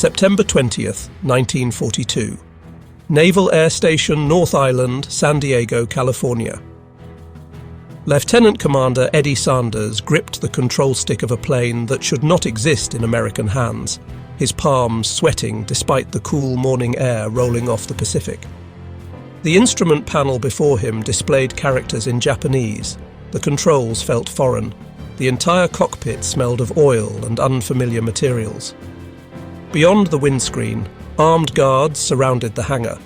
September 20th, 1942. Naval Air Station, North Island, San Diego, California. Lieutenant Commander Eddie Sanders gripped the control stick of a plane that should not exist in American hands, his palms sweating despite the cool morning air rolling off the Pacific. The instrument panel before him displayed characters in Japanese. The controls felt foreign. The entire cockpit smelled of oil and unfamiliar materials. Beyond the windscreen, armed guards surrounded the hangar,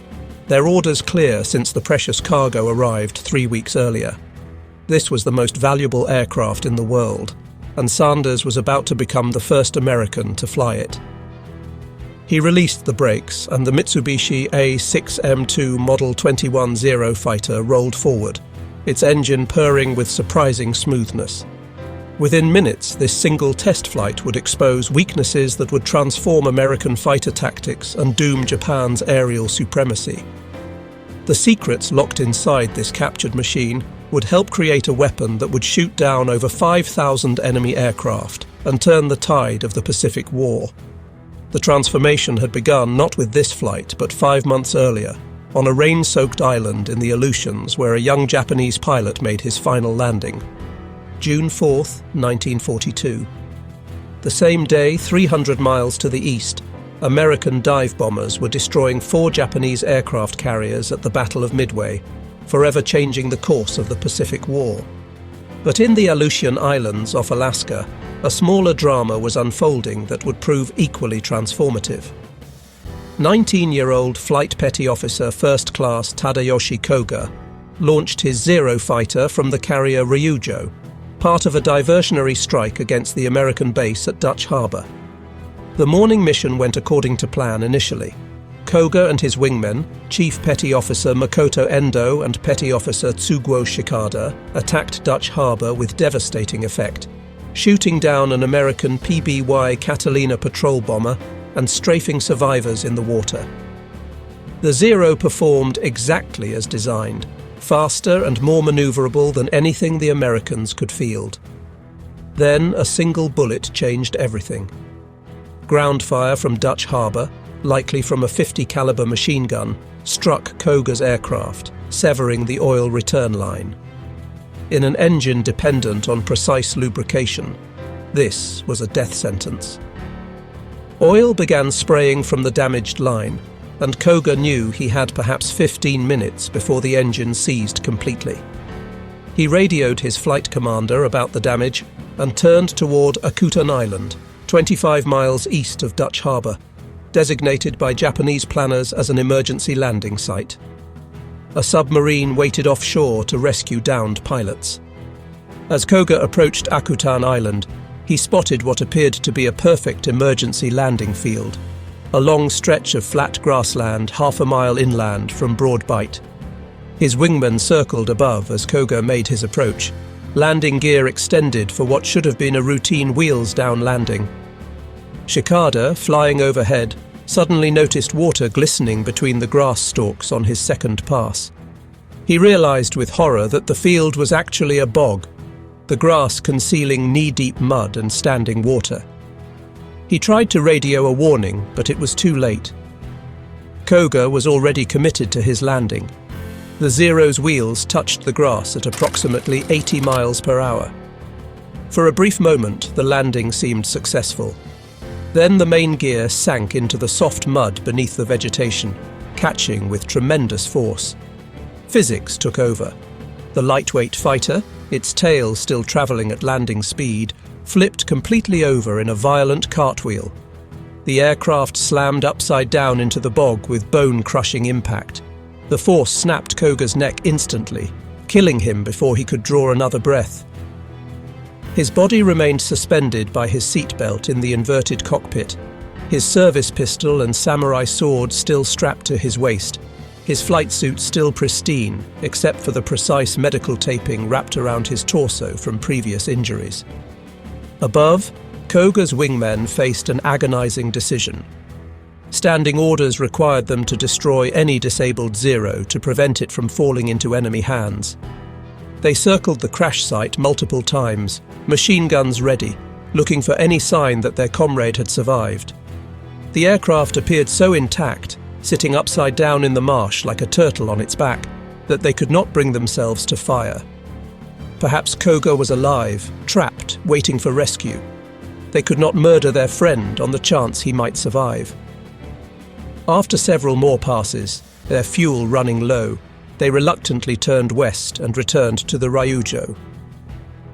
their orders clear since the precious cargo arrived 3 weeks earlier. This was the most valuable aircraft in the world, and Sanders was about to become the first American to fly it. He released the brakes, and the Mitsubishi A6M Model 21 Zero fighter rolled forward, its engine purring with surprising smoothness. Within minutes, this single test flight would expose weaknesses that would transform American fighter tactics and doom Japan's aerial supremacy. The secrets locked inside this captured machine would help create a weapon that would shoot down over 5,000 enemy aircraft and turn the tide of the Pacific War. The transformation had begun not with this flight, but 5 months earlier, on a rain-soaked island in the Aleutians where a young Japanese pilot made his final landing. June 4th, 1942. The same day, 300 miles to the east, American dive bombers were destroying 4 Japanese aircraft carriers at the Battle of Midway, forever changing the course of the Pacific War. But in the Aleutian Islands off Alaska, a smaller drama was unfolding that would prove equally transformative. 19-year-old Flight Petty Officer First Class Tadayoshi Koga launched his Zero fighter from the carrier Ryujo, part of a diversionary strike against the American base at Dutch Harbor. The morning mission went according to plan initially. Koga and his wingmen, Chief Petty Officer Makoto Endo and Petty Officer Tsuguo Shikada, attacked Dutch Harbor with devastating effect, shooting down an American PBY Catalina patrol bomber and strafing survivors in the water. The Zero performed exactly as designed, faster and more maneuverable than anything the Americans could field. Then a single bullet changed everything. Ground fire from Dutch Harbor, likely from a .50 caliber machine gun, struck Koga's aircraft, severing the oil return line. In an engine dependent on precise lubrication, this was a death sentence. Oil began spraying from the damaged line, and Koga knew he had perhaps 15 minutes before the engine seized completely. He radioed his flight commander about the damage and turned toward Akutan Island, 25 miles east of Dutch Harbor, designated by Japanese planners as an emergency landing site. A submarine waited offshore to rescue downed pilots. As Koga approached Akutan Island, he spotted what appeared to be a perfect emergency landing field, a long stretch of flat grassland half a mile inland from Broad Bight. His wingman circled above as Koga made his approach, landing gear extended for what should have been a routine wheels-down landing. Shikada, flying overhead, suddenly noticed water glistening between the grass stalks on his second pass. He realized with horror that the field was actually a bog, the grass concealing knee-deep mud and standing water. He tried to radio a warning, but it was too late. Koga was already committed to his landing. The Zero's wheels touched the grass at approximately 80 miles per hour. For a brief moment, the landing seemed successful. Then the main gear sank into the soft mud beneath the vegetation, catching with tremendous force. Physics took over. The lightweight fighter, its tail still traveling at landing speed, flipped completely over in a violent cartwheel. The aircraft slammed upside down into the bog with bone-crushing impact. The force snapped Koga's neck instantly, killing him before he could draw another breath. His body remained suspended by his seatbelt in the inverted cockpit, his service pistol and samurai sword still strapped to his waist, his flight suit still pristine, except for the precise medical taping wrapped around his torso from previous injuries. Above, Koga's wingmen faced an agonizing decision. Standing orders required them to destroy any disabled Zero to prevent it from falling into enemy hands. They circled the crash site multiple times, machine guns ready, looking for any sign that their comrade had survived. The aircraft appeared so intact, sitting upside down in the marsh like a turtle on its back, that they could not bring themselves to fire. Perhaps Koga was alive, trapped, waiting for rescue. They could not murder their friend on the chance he might survive. After several more passes, their fuel running low, they reluctantly turned west and returned to the Ryujo.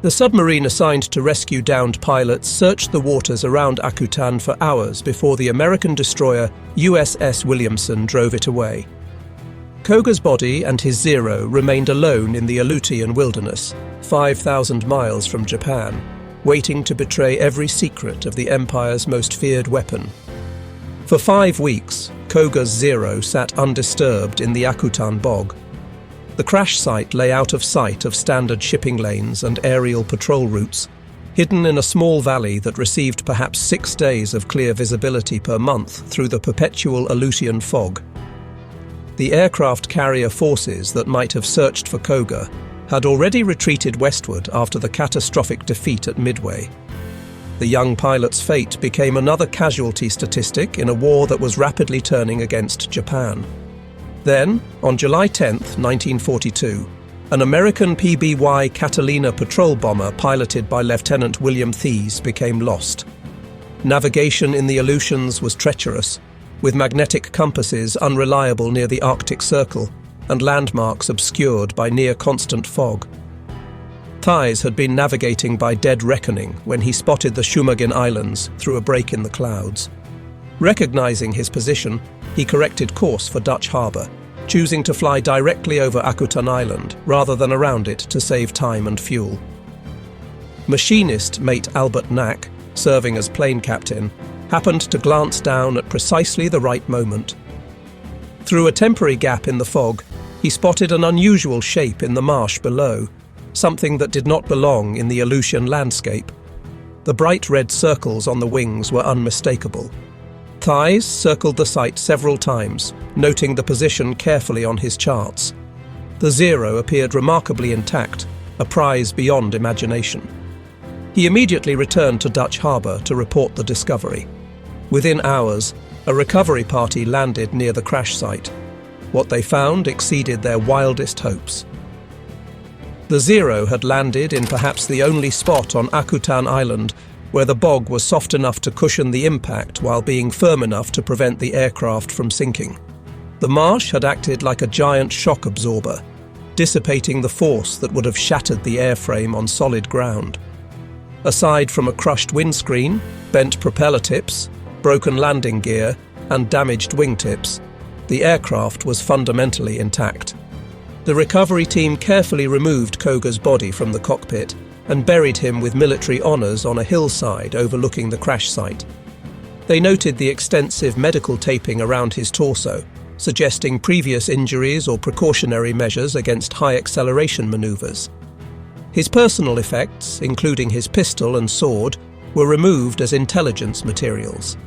The submarine assigned to rescue downed pilots searched the waters around Akutan for hours before the American destroyer USS Williamson drove it away. Koga's body and his Zero remained alone in the Aleutian wilderness, 5,000 miles from Japan, waiting to betray every secret of the Empire's most feared weapon. For 5 weeks, Koga's Zero sat undisturbed in the Akutan bog. The crash site lay out of sight of standard shipping lanes and aerial patrol routes, hidden in a small valley that received perhaps 6 days of clear visibility per month through the perpetual Aleutian fog. The aircraft carrier forces that might have searched for Koga had already retreated westward after the catastrophic defeat at Midway. The young pilot's fate became another casualty statistic in a war that was rapidly turning against Japan. Then, on July 10, 1942, an American PBY Catalina patrol bomber piloted by Lieutenant William Thies became lost. Navigation in the Aleutians was treacherous, with magnetic compasses unreliable near the Arctic Circle and landmarks obscured by near-constant fog. Thies had been navigating by dead reckoning when he spotted the Shumagin Islands through a break in the clouds. Recognizing his position, he corrected course for Dutch Harbour, choosing to fly directly over Akutan Island rather than around it to save time and fuel. Machinist mate Albert Knack, serving as plane captain, happened to glance down at precisely the right moment. Through a temporary gap in the fog, he spotted an unusual shape in the marsh below, something that did not belong in the Aleutian landscape. The bright red circles on the wings were unmistakable. Thies circled the site several times, noting the position carefully on his charts. The Zero appeared remarkably intact, a prize beyond imagination. He immediately returned to Dutch Harbour to report the discovery. Within hours, a recovery party landed near the crash site. What they found exceeded their wildest hopes. The Zero had landed in perhaps the only spot on Akutan Island where the bog was soft enough to cushion the impact while being firm enough to prevent the aircraft from sinking. The marsh had acted like a giant shock absorber, dissipating the force that would have shattered the airframe on solid ground. Aside from a crushed windscreen, bent propeller tips, broken landing gear, and damaged wingtips, the aircraft was fundamentally intact. The recovery team carefully removed Koga's body from the cockpit and buried him with military honours on a hillside overlooking the crash site. They noted the extensive medical taping around his torso, suggesting previous injuries or precautionary measures against high acceleration manoeuvres. His personal effects, including his pistol and sword, were removed as intelligence materials.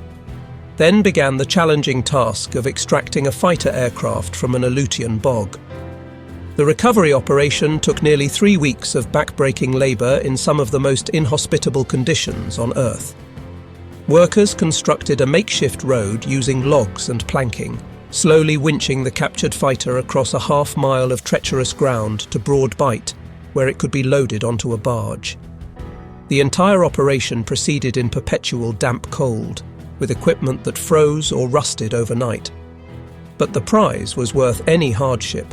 Then began the challenging task of extracting a fighter aircraft from an Aleutian bog. The recovery operation took nearly 3 weeks of back-breaking labour in some of the most inhospitable conditions on Earth. Workers constructed a makeshift road using logs and planking, slowly winching the captured fighter across a half-mile of treacherous ground to Broad Bight, where it could be loaded onto a barge. The entire operation proceeded in perpetual damp cold, with equipment that froze or rusted overnight. But the prize was worth any hardship.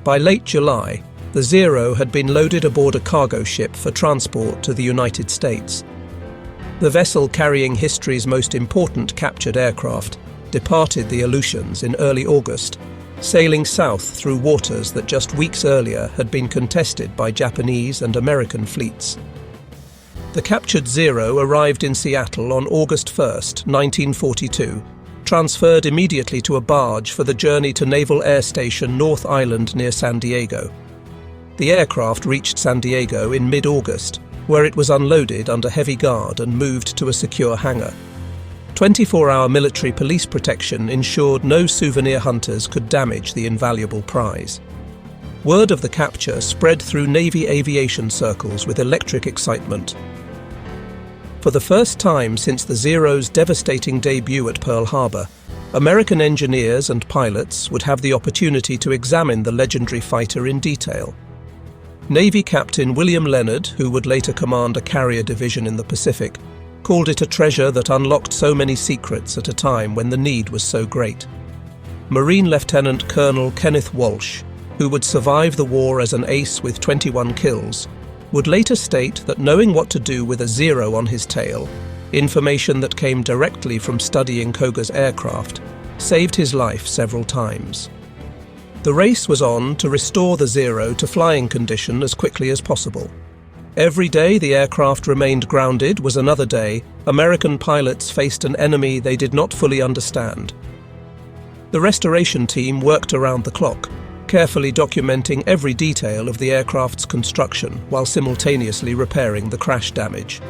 By late July, the Zero had been loaded aboard a cargo ship for transport to the United States. The vessel carrying history's most important captured aircraft departed the Aleutians in early August, sailing south through waters that just weeks earlier had been contested by Japanese and American fleets. The captured Zero arrived in Seattle on August 1, 1942, transferred immediately to a barge for the journey to Naval Air Station North Island near San Diego. The aircraft reached San Diego in mid-August, where it was unloaded under heavy guard and moved to a secure hangar. 24-hour military police protection ensured no souvenir hunters could damage the invaluable prize. Word of the capture spread through Navy aviation circles with electric excitement. For the first time since the Zero's devastating debut at Pearl Harbor, American engineers and pilots would have the opportunity to examine the legendary fighter in detail. Navy Captain William Leonard, who would later command a carrier division in the Pacific, called it a treasure that unlocked so many secrets at a time when the need was so great. Marine Lieutenant Colonel Kenneth Walsh, who would survive the war as an ace with 21 kills, would later state that knowing what to do with a Zero on his tail, information that came directly from studying Koga's aircraft, saved his life several times. The race was on to restore the Zero to flying condition as quickly as possible. Every day the aircraft remained grounded was another day American pilots faced an enemy they did not fully understand. The restoration team worked around the clock, carefully documenting every detail of the aircraft's construction while simultaneously repairing the crash damage.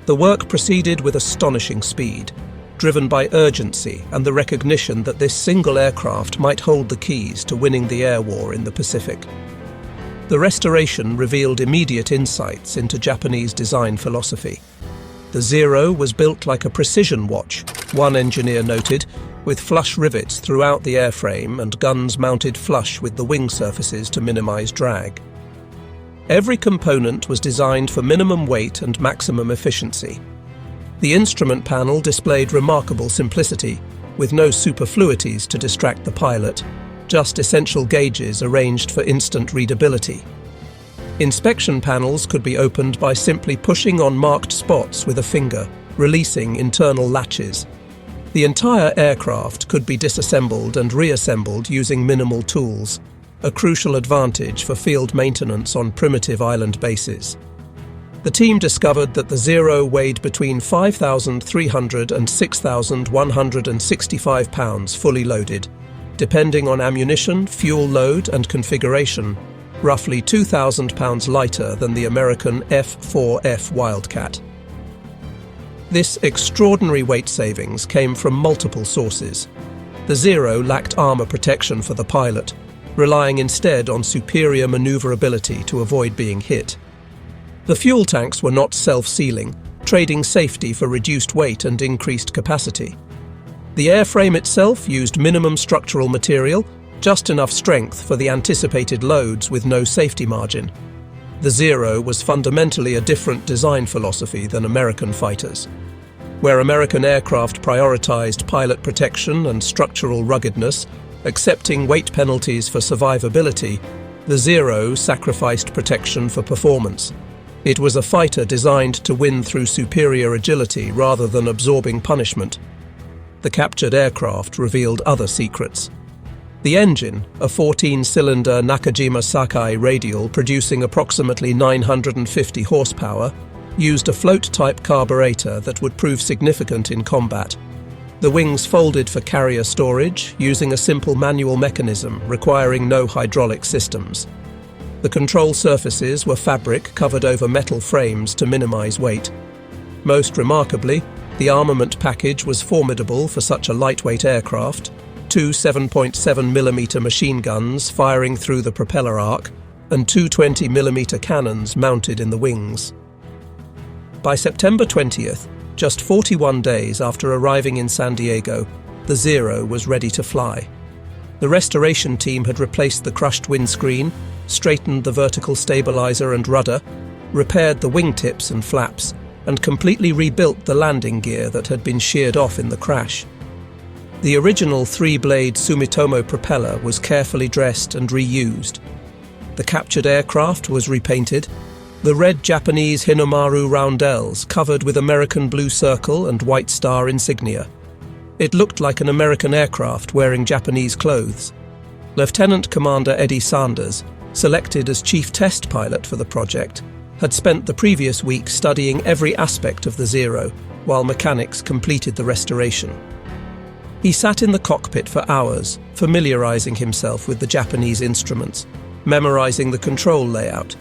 The work proceeded with astonishing speed, driven by urgency and the recognition that this single aircraft might hold the keys to winning the air war in the Pacific. The restoration revealed immediate insights into Japanese design philosophy. The Zero was built like a precision watch, one engineer noted, with flush rivets throughout the airframe and guns mounted flush with the wing surfaces to minimize drag. Every component was designed for minimum weight and maximum efficiency. The instrument panel displayed remarkable simplicity, with no superfluities to distract the pilot, just essential gauges arranged for instant readability. Inspection panels could be opened by simply pushing on marked spots with a finger, releasing internal latches. The entire aircraft could be disassembled and reassembled using minimal tools, a crucial advantage for field maintenance on primitive island bases. The team discovered that the Zero weighed between 5,300 and 6,165 pounds fully loaded, depending on ammunition, fuel load and configuration, roughly 2,000 pounds lighter than the American F6F Wildcat. This extraordinary weight savings came from multiple sources. The Zero lacked armor protection for the pilot, relying instead on superior maneuverability to avoid being hit. The fuel tanks were not self-sealing, trading safety for reduced weight and increased capacity. The airframe itself used minimum structural material, just enough strength for the anticipated loads with no safety margin. The Zero was fundamentally a different design philosophy than American fighters. Where American aircraft prioritized pilot protection and structural ruggedness, accepting weight penalties for survivability, the Zero sacrificed protection for performance. It was a fighter designed to win through superior agility rather than absorbing punishment. The captured aircraft revealed other secrets. The engine, a 14-cylinder Nakajima Sakai radial producing approximately 950 horsepower, used a float-type carburetor that would prove significant in combat. The wings folded for carrier storage, using a simple manual mechanism requiring no hydraulic systems. The control surfaces were fabric covered over metal frames to minimize weight. Most remarkably, the armament package was formidable for such a lightweight aircraft, two 7.7mm machine guns firing through the propeller arc, and two 20mm cannons mounted in the wings. By September 20th, just 41 days after arriving in San Diego, the Zero was ready to fly. The restoration team had replaced the crushed windscreen, straightened the vertical stabilizer and rudder, repaired the wingtips and flaps, and completely rebuilt the landing gear that had been sheared off in the crash. The original three-blade Sumitomo propeller was carefully dressed and reused. The captured aircraft was repainted, the red Japanese Hinomaru roundels covered with American blue circle and white star insignia. It looked like an American aircraft wearing Japanese clothes. Lieutenant Commander Eddie Sanders, selected as chief test pilot for the project, had spent the previous week studying every aspect of the Zero, while mechanics completed the restoration. He sat in the cockpit for hours, familiarizing himself with the Japanese instruments, memorizing the control layout,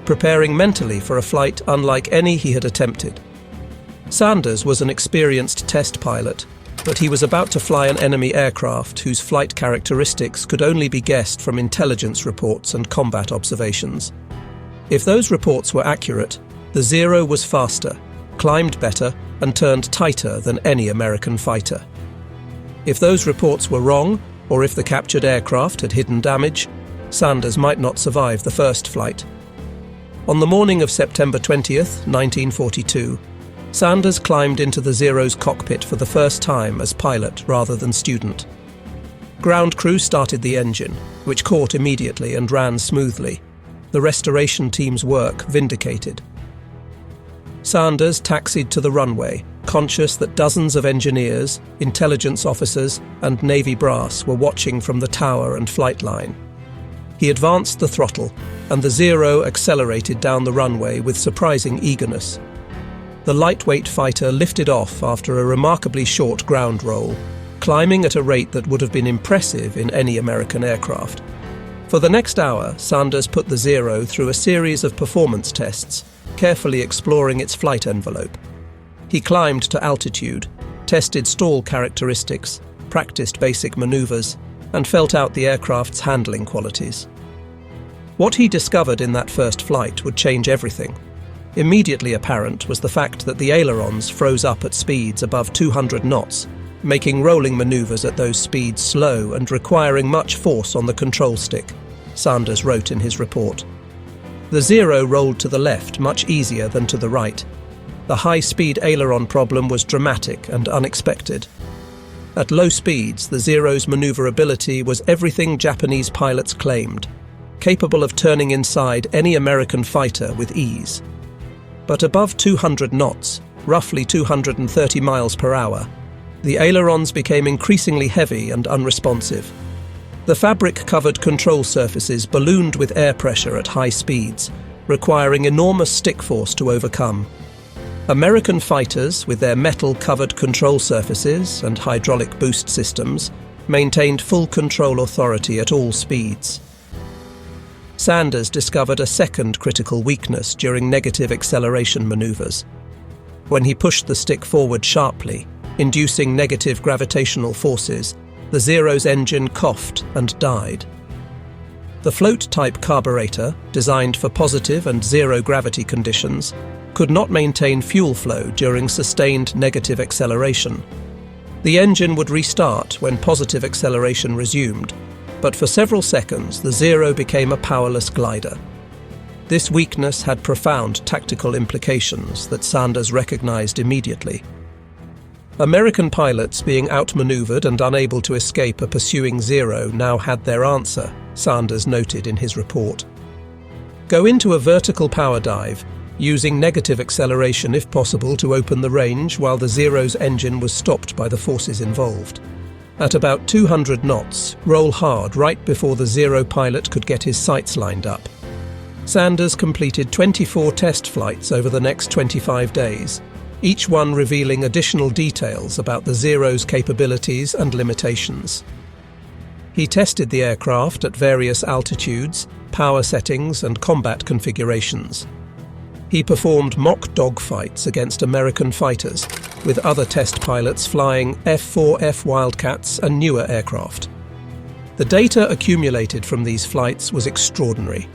preparing mentally for a flight unlike any he had attempted. Sanders was an experienced test pilot, but he was about to fly an enemy aircraft whose flight characteristics could only be guessed from intelligence reports and combat observations. If those reports were accurate, the Zero was faster, climbed better, and turned tighter than any American fighter. If those reports were wrong, or if the captured aircraft had hidden damage, Sanders might not survive the first flight. On the morning of September 20th, 1942, Sanders climbed into the Zero's cockpit for the first time as pilot rather than student. Ground crew started the engine, which caught immediately and ran smoothly, the restoration team's work vindicated. Sanders taxied to the runway, conscious that dozens of engineers, intelligence officers, and Navy brass were watching from the tower and flight line. He advanced the throttle, and the Zero accelerated down the runway with surprising eagerness. The lightweight fighter lifted off after a remarkably short ground roll, climbing at a rate that would have been impressive in any American aircraft. For the next hour, Sanders put the Zero through a series of performance tests, carefully exploring its flight envelope. He climbed to altitude, tested stall characteristics, practiced basic maneuvers, and felt out the aircraft's handling qualities. What he discovered in that first flight would change everything. Immediately apparent was the fact that the ailerons froze up at speeds above 200 knots, making rolling maneuvers at those speeds slow and requiring much force on the control stick, Sanders wrote in his report. The Zero rolled to the left much easier than to the right. The high-speed aileron problem was dramatic and unexpected. At low speeds, the Zero's maneuverability was everything Japanese pilots claimed, capable of turning inside any American fighter with ease. But above 200 knots, roughly 230 miles per hour, the ailerons became increasingly heavy and unresponsive. The fabric-covered control surfaces ballooned with air pressure at high speeds, requiring enormous stick force to overcome. American fighters, with their metal-covered control surfaces and hydraulic boost systems, maintained full control authority at all speeds. Sanders discovered a second critical weakness during negative acceleration maneuvers. When he pushed the stick forward sharply, inducing negative gravitational forces, the Zero's engine coughed and died. The float-type carburetor, designed for positive and zero-gravity conditions, could not maintain fuel flow during sustained negative acceleration. The engine would restart when positive acceleration resumed, but for several seconds the Zero became a powerless glider. This weakness had profound tactical implications that Sanders recognized immediately. American pilots, being outmaneuvered and unable to escape a pursuing Zero, now had their answer, Sanders noted in his report. Go into a vertical power dive, using negative acceleration if possible to open the range while the Zero's engine was stopped by the forces involved. At about 200 knots, roll hard right before the Zero pilot could get his sights lined up. Sanders completed 24 test flights over the next 25 days, each one revealing additional details about the Zero's capabilities and limitations. He tested the aircraft at various altitudes, power settings, and combat configurations. He performed mock dogfights against American fighters, with other test pilots flying F6F Wildcats and newer aircraft. The data accumulated from these flights was extraordinary.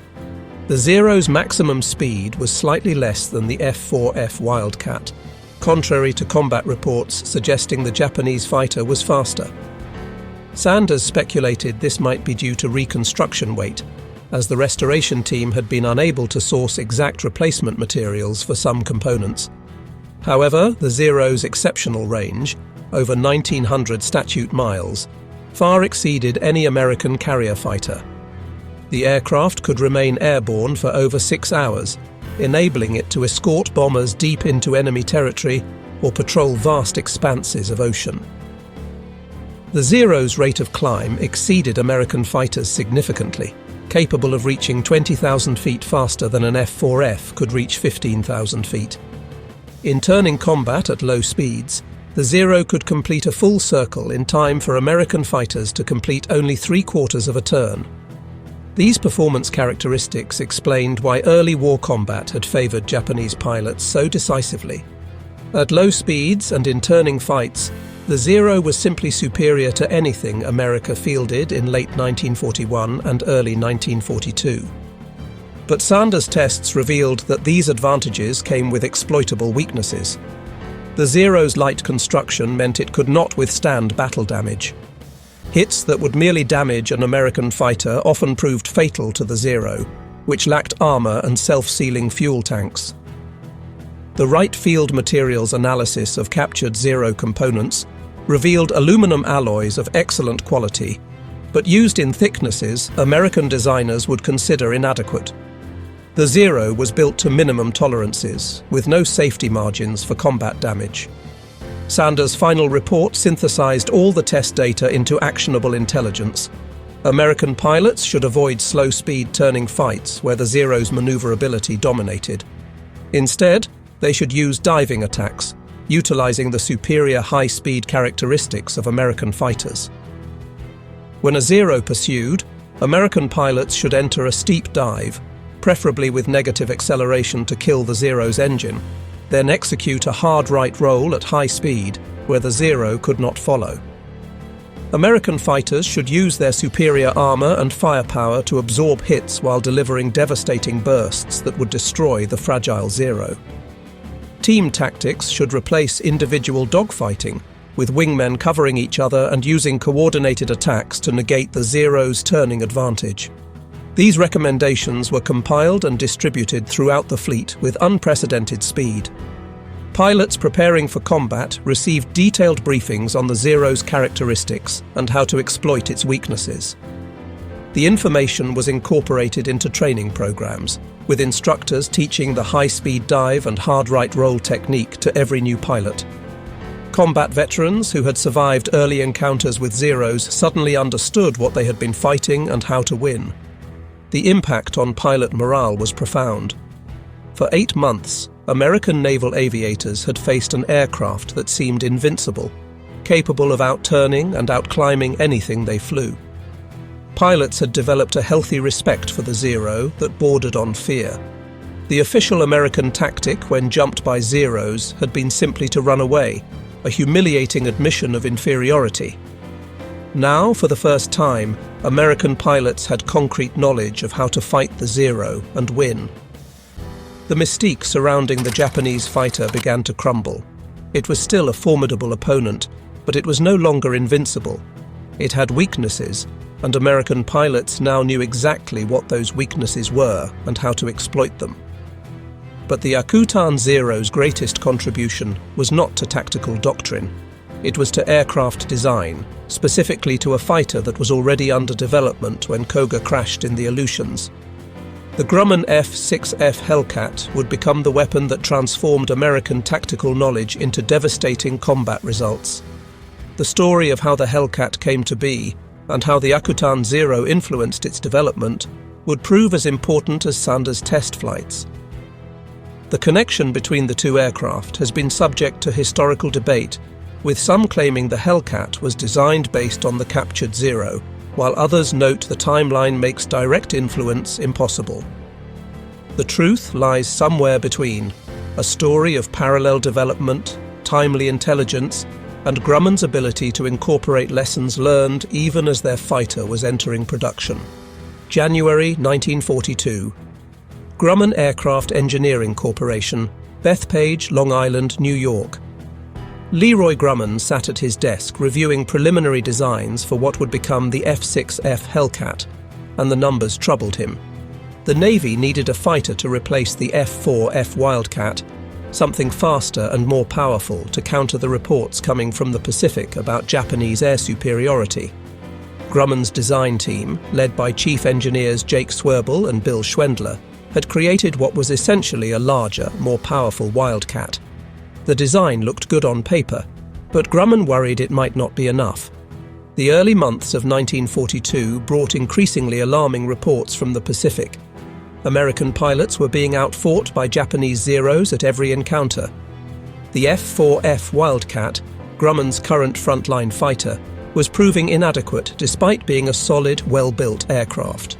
The Zero's maximum speed was slightly less than the F6F Wildcat, contrary to combat reports suggesting the Japanese fighter was faster. Sanders speculated this might be due to reconstruction weight, as the restoration team had been unable to source exact replacement materials for some components. However, the Zero's exceptional range, over 1,900 statute miles, far exceeded any American carrier fighter. The aircraft could remain airborne for over 6 hours, enabling it to escort bombers deep into enemy territory or patrol vast expanses of ocean. The Zero's rate of climb exceeded American fighters significantly, capable of reaching 20,000 feet faster than an F4F could reach 15,000 feet. In turning combat at low speeds, the Zero could complete a full circle in time for American fighters to complete only 3/4 of a turn. These performance characteristics explained why early war combat had favored Japanese pilots so decisively. At low speeds and in turning fights, the Zero was simply superior to anything America fielded in late 1941 and early 1942. But Sanders' tests revealed that these advantages came with exploitable weaknesses. The Zero's light construction meant it could not withstand battle damage. Hits that would merely damage an American fighter often proved fatal to the Zero, which lacked armor and self-sealing fuel tanks. The Wright Field Materials analysis of captured Zero components revealed aluminum alloys of excellent quality, but used in thicknesses American designers would consider inadequate. The Zero was built to minimum tolerances, with no safety margins for combat damage. Sanders' final report synthesized all the test data into actionable intelligence. American pilots should avoid slow-speed turning fights where the Zero's maneuverability dominated. Instead, they should use diving attacks, utilizing the superior high-speed characteristics of American fighters. When a Zero pursued, American pilots should enter a steep dive, preferably with negative acceleration to kill the Zero's engine, then execute a hard right roll at high speed where the Zero could not follow. American fighters should use their superior armor and firepower to absorb hits while delivering devastating bursts that would destroy the fragile Zero. Team tactics should replace individual dogfighting, with wingmen covering each other and using coordinated attacks to negate the Zero's turning advantage. These recommendations were compiled and distributed throughout the fleet with unprecedented speed. Pilots preparing for combat received detailed briefings on the Zero's characteristics and how to exploit its weaknesses. The information was incorporated into training programs, with instructors teaching the high-speed dive and hard right roll technique to every new pilot. Combat veterans who had survived early encounters with Zeros suddenly understood what they had been fighting and how to win. The impact on pilot morale was profound. For 8 months, American naval aviators had faced an aircraft that seemed invincible, capable of outturning and outclimbing anything they flew. Pilots had developed a healthy respect for the Zero that bordered on fear. The official American tactic when jumped by Zeros had been simply to run away, a humiliating admission of inferiority. Now, for the first time, American pilots had concrete knowledge of how to fight the Zero and win. The mystique surrounding the Japanese fighter began to crumble. It was still a formidable opponent, but it was no longer invincible. It had weaknesses, and American pilots now knew exactly what those weaknesses were and how to exploit them. But the Akutan Zero's greatest contribution was not to tactical doctrine. It was to aircraft design, specifically to a fighter that was already under development when Koga crashed in the Aleutians. The Grumman F6F Hellcat would become the weapon that transformed American tactical knowledge into devastating combat results. The story of how the Hellcat came to be, and how the Akutan Zero influenced its development, would prove as important as Sanders' test flights. The connection between the two aircraft has been subject to historical debate, with some claiming the Hellcat was designed based on the captured Zero, while others note the timeline makes direct influence impossible. The truth lies somewhere between, a story of parallel development, timely intelligence, and Grumman's ability to incorporate lessons learned even as their fighter was entering production. January 1942. Grumman Aircraft Engineering Corporation, Bethpage, Long Island, New York. Leroy Grumman sat at his desk reviewing preliminary designs for what would become the F6F Hellcat, and the numbers troubled him. The Navy needed a fighter to replace the F4F Wildcat, something faster and more powerful to counter the reports coming from the Pacific about Japanese air superiority. Grumman's design team, led by Chief Engineers Jake Swerbel and Bill Schwendler, had created what was essentially a larger, more powerful Wildcat. The design looked good on paper, but Grumman worried it might not be enough. The early months of 1942 brought increasingly alarming reports from the Pacific. American pilots were being outfought by Japanese Zeros at every encounter. The F4F Wildcat, Grumman's current frontline fighter, was proving inadequate despite being a solid, well-built aircraft.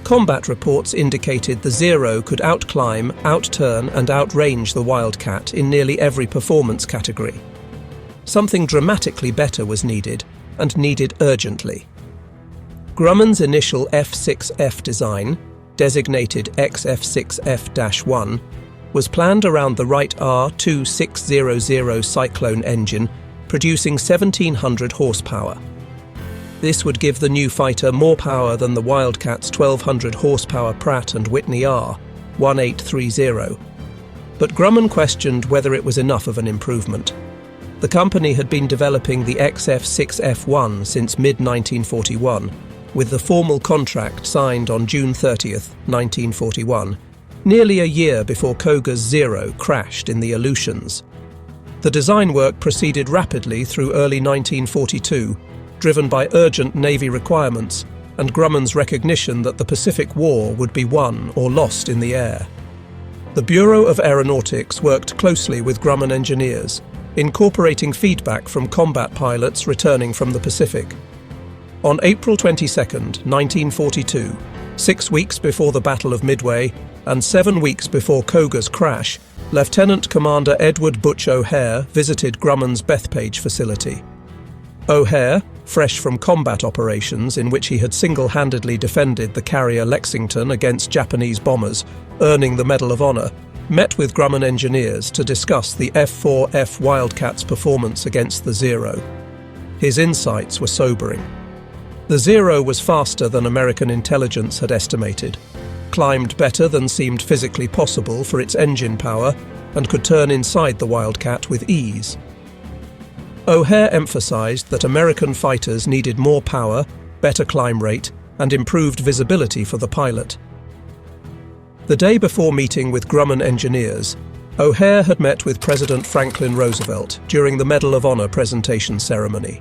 Combat reports indicated the Zero could outclimb, outturn and outrange the Wildcat in nearly every performance category. Something dramatically better was needed, and needed urgently. Grumman's initial F6F design, designated XF6F-1, was planned around the Wright R2600 Cyclone engine, producing 1,700 horsepower. This would give the new fighter more power than the Wildcat's 1,200 horsepower Pratt & Whitney R1830. But Grumman questioned whether it was enough of an improvement. The company had been developing the XF6F-1 since mid-1941, with the formal contract signed on June 30th, 1941, nearly a year before Koga's Zero crashed in the Aleutians. The design work proceeded rapidly through early 1942, driven by urgent Navy requirements and Grumman's recognition that the Pacific War would be won or lost in the air. The Bureau of Aeronautics worked closely with Grumman engineers, incorporating feedback from combat pilots returning from the Pacific. On April 22, 1942, 6 weeks before the Battle of Midway and 7 weeks before Koga's crash, Lieutenant Commander Edward Butch O'Hare visited Grumman's Bethpage facility. O'Hare, fresh from combat operations in which he had single-handedly defended the carrier Lexington against Japanese bombers, earning the Medal of Honor, met with Grumman engineers to discuss the F4F Wildcat's performance against the Zero. His insights were sobering. The Zero was faster than American intelligence had estimated, climbed better than seemed physically possible for its engine power, and could turn inside the Wildcat with ease. O'Hare emphasized that American fighters needed more power, better climb rate, and improved visibility for the pilot. The day before meeting with Grumman engineers, O'Hare had met with President Franklin Roosevelt during the Medal of Honor presentation ceremony.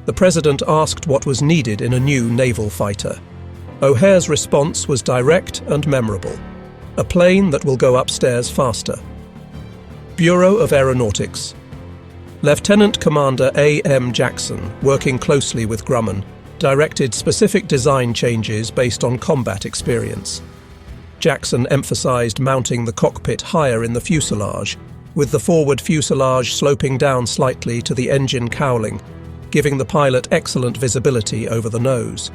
The president asked what was needed in a new naval fighter. O'Hare's response was direct and memorable: a plane that will go upstairs faster. Bureau of Aeronautics. Lieutenant Commander A.M. Jackson, working closely with Grumman, directed specific design changes based on combat experience. Jackson emphasized mounting the cockpit higher in the fuselage, with the forward fuselage sloping down slightly to the engine cowling, giving the pilot excellent visibility over the nose.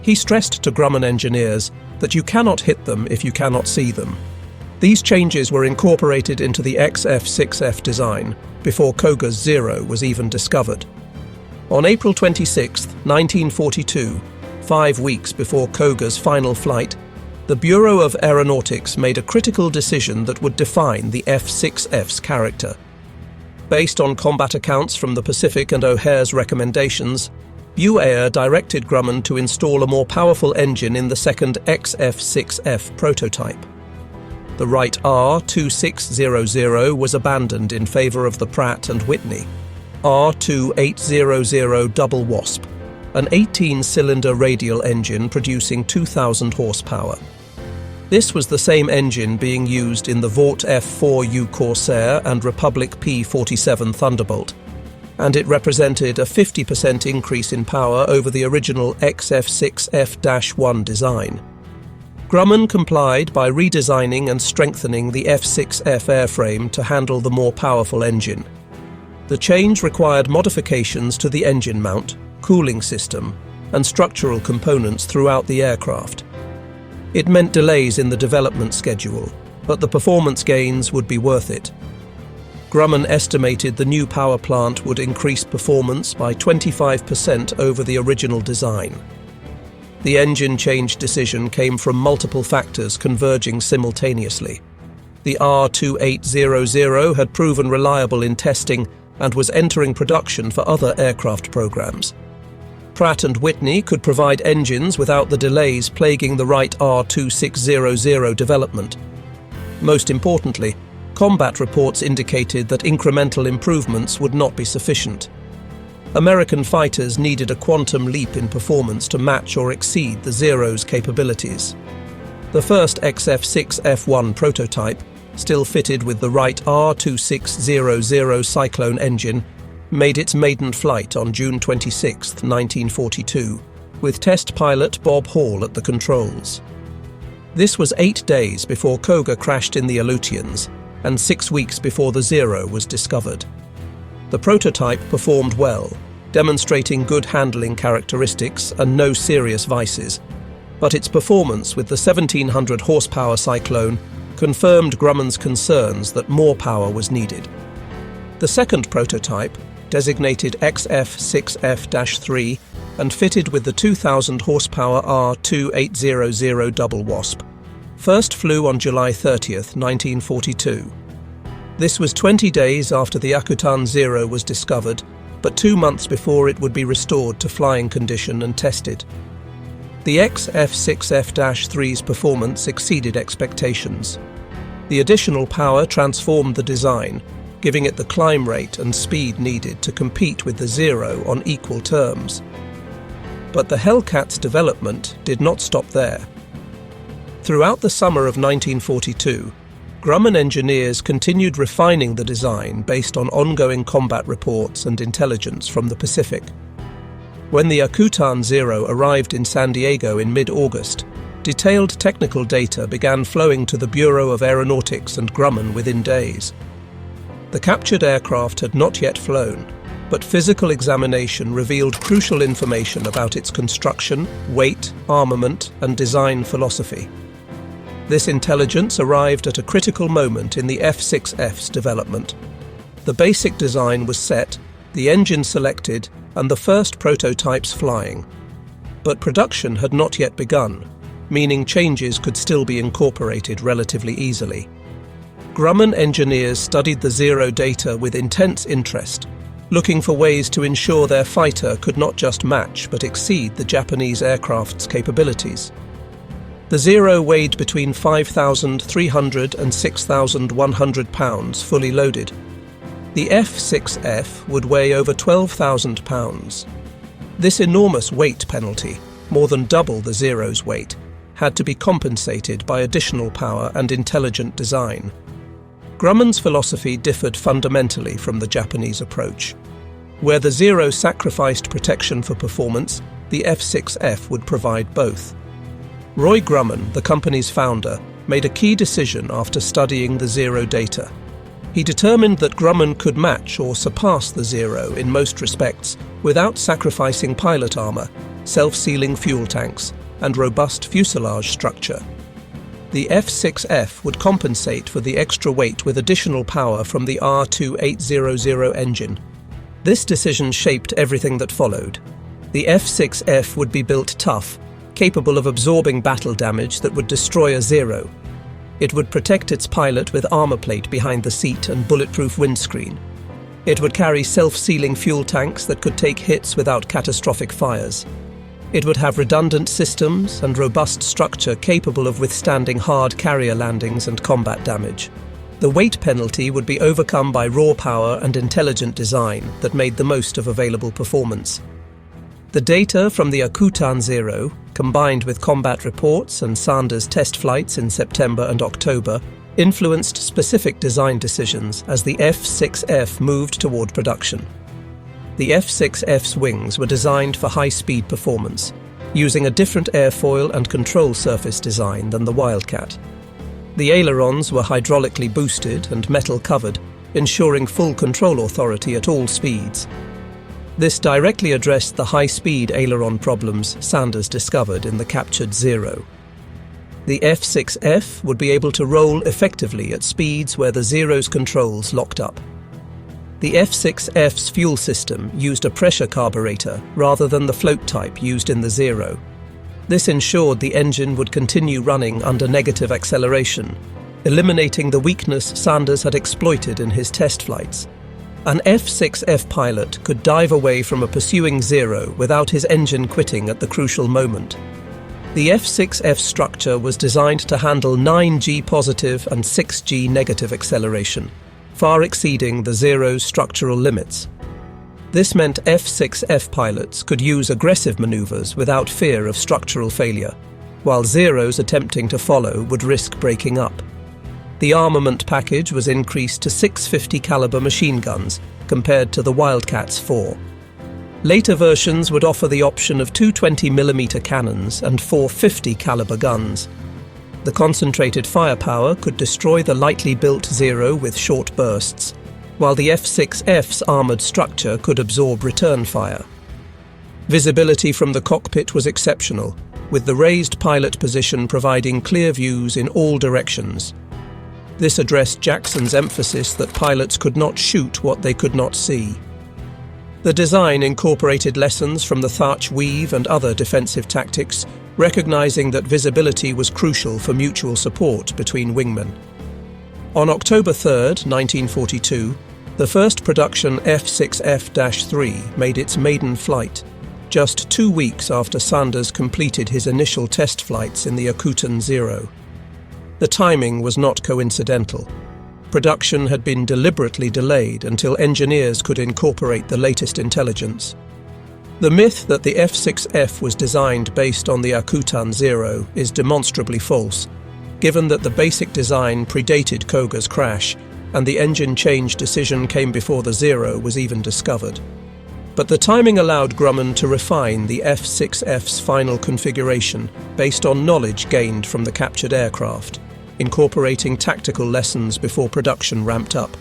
He stressed to Grumman engineers that you cannot hit them if you cannot see them. These changes were incorporated into the XF6F design before Koga's Zero was even discovered. On April 26, 1942, 5 weeks before Koga's final flight, the Bureau of Aeronautics made a critical decision that would define the F6F's character. Based on combat accounts from the Pacific and O'Hare's recommendations, BUAER directed Grumman to install a more powerful engine in the second XF6F prototype. The Wright R2600 was abandoned in favor of the Pratt & Whitney R2800 Double Wasp, an 18-cylinder radial engine producing 2,000 horsepower. This was the same engine being used in the Vought F4U Corsair and Republic P-47 Thunderbolt, and it represented a 50% increase in power over the original XF6F-1 design. Grumman complied by redesigning and strengthening the F6F airframe to handle the more powerful engine. The change required modifications to the engine mount, cooling system, and structural components throughout the aircraft. It meant delays in the development schedule, but the performance gains would be worth it. Grumman estimated the new power plant would increase performance by 25% over the original design. The engine change decision came from multiple factors converging simultaneously. The R2800 had proven reliable in testing and was entering production for other aircraft programs. Pratt & Whitney could provide engines without the delays plaguing the Wright R2600 development. Most importantly, combat reports indicated that incremental improvements would not be sufficient. American fighters needed a quantum leap in performance to match or exceed the Zero's capabilities. The first XF6F-1 prototype, still fitted with the Wright R2600 Cyclone engine, made its maiden flight on June 26, 1942, with test pilot Bob Hall at the controls. This was 8 days before Koga crashed in the Aleutians, and 6 weeks before the Zero was discovered. The prototype performed well, demonstrating good handling characteristics and no serious vices. but its performance with the 1700 horsepower Cyclone confirmed Grumman's concerns that more power was needed. The second prototype, designated XF6F-3 and fitted with the 2000 horsepower R2800 double Wasp, first flew on July 30th, 1942. This was 20 days after the Akutan Zero was discovered, but 2 months before it would be restored to flying condition and tested. The XF6F-3's performance exceeded expectations. The additional power transformed the design, giving it the climb rate and speed needed to compete with the Zero on equal terms. But the Hellcat's development did not stop there. Throughout the summer of 1942, Grumman engineers continued refining the design based on ongoing combat reports and intelligence from the Pacific. When the Akutan Zero arrived in San Diego in mid-August, detailed technical data began flowing to the Bureau of Aeronautics and Grumman within days. The captured aircraft had not yet flown, but physical examination revealed crucial information about its construction, weight, armament, and design philosophy. This intelligence arrived at a critical moment in the F6F's development. The basic design was set, the engine selected, and the first prototypes flying. But production had not yet begun, meaning changes could still be incorporated relatively easily. Grumman engineers studied the Zero data with intense interest, looking for ways to ensure their fighter could not just match but exceed the Japanese aircraft's capabilities. The Zero weighed between 5,300 and 6,100 pounds fully loaded. The F6F would weigh over 12,000 pounds. This enormous weight penalty, more than double the Zero's weight, had to be compensated by additional power and intelligent design. Grumman's philosophy differed fundamentally from the Japanese approach. Where the Zero sacrificed protection for performance, the F6F would provide both. Roy Grumman, the company's founder, made a key decision after studying the Zero data. He determined that Grumman could match or surpass the Zero in most respects without sacrificing pilot armor, self-sealing fuel tanks, and robust fuselage structure. The F6F would compensate for the extra weight with additional power from the R2800 engine. This decision shaped everything that followed. The F6F would be built tough, capable of absorbing battle damage that would destroy a Zero. It would protect its pilot with armor plate behind the seat and bulletproof windscreen. It would carry self-sealing fuel tanks that could take hits without catastrophic fires. It would have redundant systems and robust structure capable of withstanding hard carrier landings and combat damage. The weight penalty would be overcome by raw power and intelligent design that made the most of available performance. The data from the Akutan Zero, combined with combat reports and Sanders test flights in September and October, influenced specific design decisions as the F6F moved toward production. The F6F's wings were designed for high-speed performance, using a different airfoil and control surface design than the Wildcat. The ailerons were hydraulically boosted and metal-covered, ensuring full control authority at all speeds. This directly addressed the high-speed aileron problems Sanders discovered in the captured Zero. The F6F would be able to roll effectively at speeds where the Zero's controls locked up. The F6F's fuel system used a pressure carburetor rather than the float type used in the Zero. This ensured the engine would continue running under negative acceleration, eliminating the weakness Sanders had exploited in his test flights. An F6F pilot could dive away from a pursuing Zero without his engine quitting at the crucial moment. The F6F structure was designed to handle 9G positive and 6G negative acceleration, far exceeding the Zero's structural limits. This meant F6F pilots could use aggressive maneuvers without fear of structural failure, while Zeros attempting to follow would risk breaking up. The armament package was increased to 650 caliber machine guns compared to the Wildcat's 4. Later versions would offer the option of 220mm cannons and 450 caliber guns. The concentrated firepower could destroy the lightly built Zero with short bursts, while the F6F's armoured structure could absorb return fire. Visibility from the cockpit was exceptional, with the raised pilot position providing clear views in all directions. This addressed Jackson's emphasis that pilots could not shoot what they could not see. The design incorporated lessons from the Thatch weave and other defensive tactics, recognizing that visibility was crucial for mutual support between wingmen. On October 3, 1942, the first production F6F-3 made its maiden flight, just 2 weeks after Sanders completed his initial test flights in the Akutan Zero. The timing was not coincidental. Production had been deliberately delayed until engineers could incorporate the latest intelligence. The myth that the F6F was designed based on the Akutan Zero is demonstrably false, given that the basic design predated Koga's crash and the engine change decision came before the Zero was even discovered. But the timing allowed Grumman to refine the F6F's final configuration based on knowledge gained from the captured aircraft, incorporating tactical lessons before production ramped up.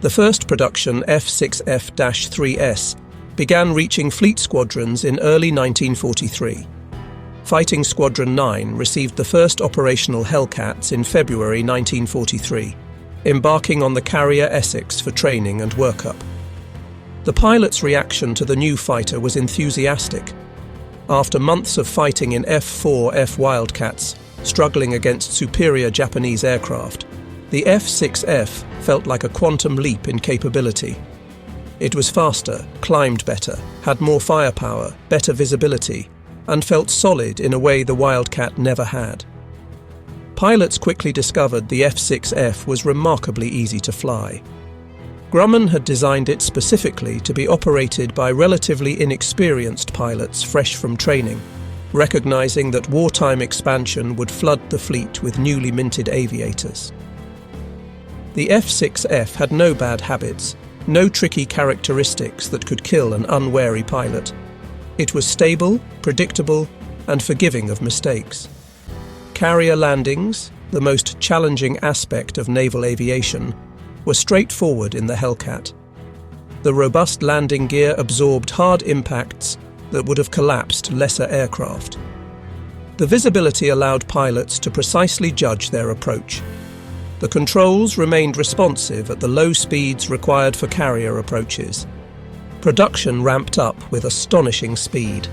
The first production F6F-3S began reaching fleet squadrons in early 1943. Fighting Squadron 9 received the first operational Hellcats in February 1943, embarking on the carrier Essex for training and workup. The pilot's reaction to the new fighter was enthusiastic. After months of fighting in F4F Wildcats, struggling against superior Japanese aircraft, the F6F felt like a quantum leap in capability. It was faster, climbed better, had more firepower, better visibility, and felt solid in a way the Wildcat never had. Pilots quickly discovered the F6F was remarkably easy to fly. Grumman had designed it specifically to be operated by relatively inexperienced pilots fresh from training, recognizing that wartime expansion would flood the fleet with newly minted aviators. The F6F had no bad habits, no tricky characteristics that could kill an unwary pilot. It was stable, predictable, and forgiving of mistakes. Carrier landings, the most challenging aspect of naval aviation, were straightforward in the Hellcat. The robust landing gear absorbed hard impacts that would have collapsed lesser aircraft. The visibility allowed pilots to precisely judge their approach. The controls remained responsive at the low speeds required for carrier approaches. Production ramped up with astonishing speed.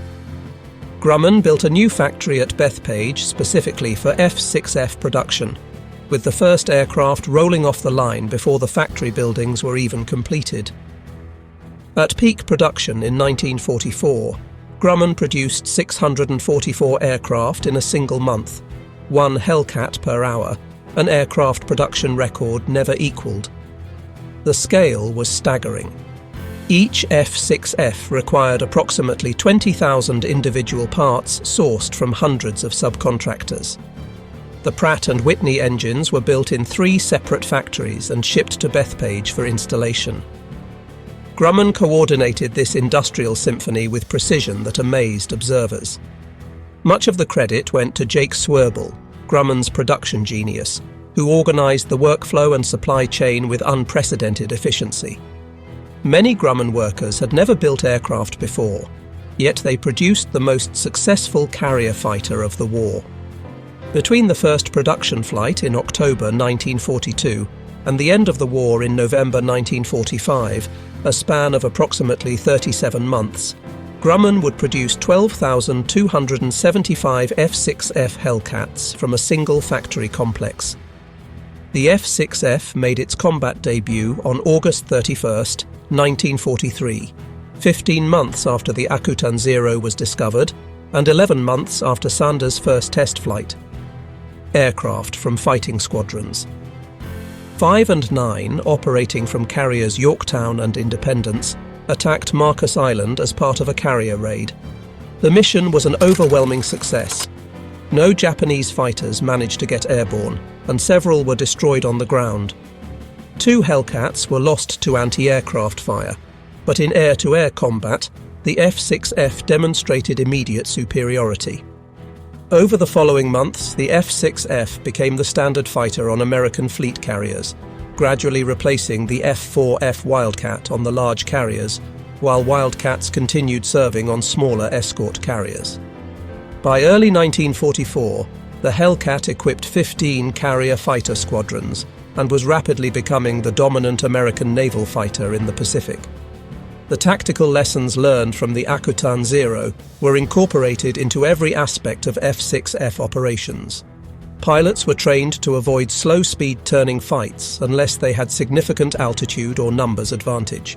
Grumman built a new factory at Bethpage specifically for F6F production, with the first aircraft rolling off the line before the factory buildings were even completed. At peak production in 1944, Grumman produced 644 aircraft in a single month, 1 Hellcat per hour, an aircraft production record never equalled. The scale was staggering. Each F6F required approximately 20,000 individual parts sourced from hundreds of subcontractors. The Pratt & Whitney engines were built in 3 separate factories and shipped to Bethpage for installation. Grumman coordinated this industrial symphony with precision that amazed observers. Much of the credit went to Jake Swerble, Grumman's production genius, who organized the workflow and supply chain with unprecedented efficiency. Many Grumman workers had never built aircraft before, yet they produced the most successful carrier fighter of the war. Between the first production flight in October 1942 and the end of the war in November 1945, a span of approximately 37 months, Grumman would produce 12,275 F6F Hellcats from a single factory complex. The F6F made its combat debut on August 31, 1943, 15 months after the Akutan Zero was discovered and 11 months after Sanders' first test flight. Aircraft from fighting squadrons. 5 and 9, operating from carriers Yorktown and Independence, attacked Marcus Island as part of a carrier raid. The mission was an overwhelming success. No Japanese fighters managed to get airborne, and several were destroyed on the ground. 2 Hellcats were lost to anti-aircraft fire, but in air-to-air combat, the F6F demonstrated immediate superiority. Over the following months, the F6F became the standard fighter on American fleet carriers, gradually replacing the F4F Wildcat on the large carriers, while Wildcats continued serving on smaller escort carriers. By early 1944, the Hellcat equipped 15 carrier fighter squadrons and was rapidly becoming the dominant American naval fighter in the Pacific. The tactical lessons learned from the A6M Zero were incorporated into every aspect of F6F operations. Pilots were trained to avoid slow-speed turning fights unless they had significant altitude or numbers advantage.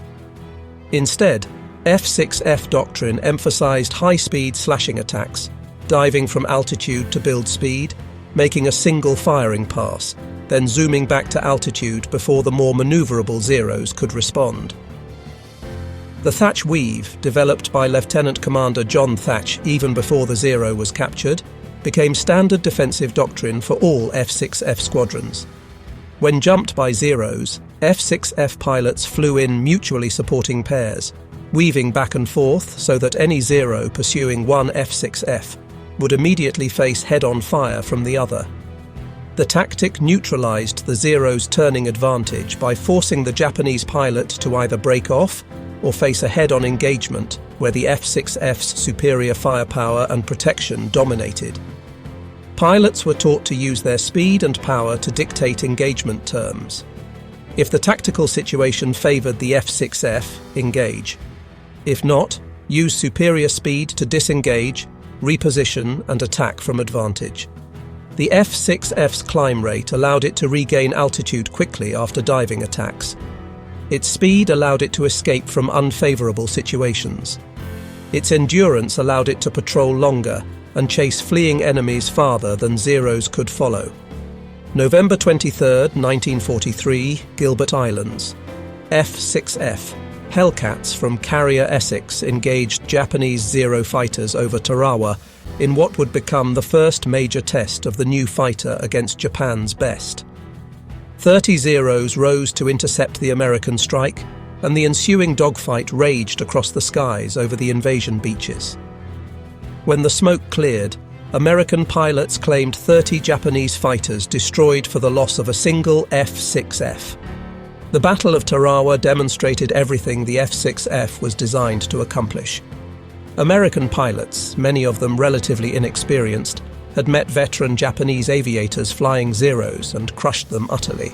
Instead, F6F doctrine emphasized high-speed slashing attacks, diving from altitude to build speed, making a single firing pass, then zooming back to altitude before the more maneuverable Zeros could respond. The Thatch Weave, developed by Lieutenant Commander John Thatch even before the Zero was captured, became standard defensive doctrine for all F6F squadrons. When jumped by Zeros, F6F pilots flew in mutually supporting pairs, weaving back and forth so that any Zero pursuing one F6F would immediately face head-on fire from the other. The tactic neutralized the Zero's turning advantage by forcing the Japanese pilot to either break off or face a head-on engagement where the F6F's superior firepower and protection dominated. Pilots were taught to use their speed and power to dictate engagement terms. If the tactical situation favored the F6F, engage. If not, use superior speed to disengage, reposition, and attack from advantage. The F6F's climb rate allowed it to regain altitude quickly after diving attacks. Its speed allowed it to escape from unfavorable situations. Its endurance allowed it to patrol longer and chase fleeing enemies farther than Zeros could follow. November 23, 1943, Gilbert Islands. F6F Hellcats from Carrier Essex engaged Japanese Zero fighters over Tarawa in what would become the first major test of the new fighter against Japan's best. 30 Zeros rose to intercept the American strike, and the ensuing dogfight raged across the skies over the invasion beaches. When the smoke cleared, American pilots claimed 30 Japanese fighters destroyed for the loss of a single F6F. The Battle of Tarawa demonstrated everything the F6F was designed to accomplish. American pilots, many of them relatively inexperienced, had met veteran Japanese aviators flying Zeros and crushed them utterly.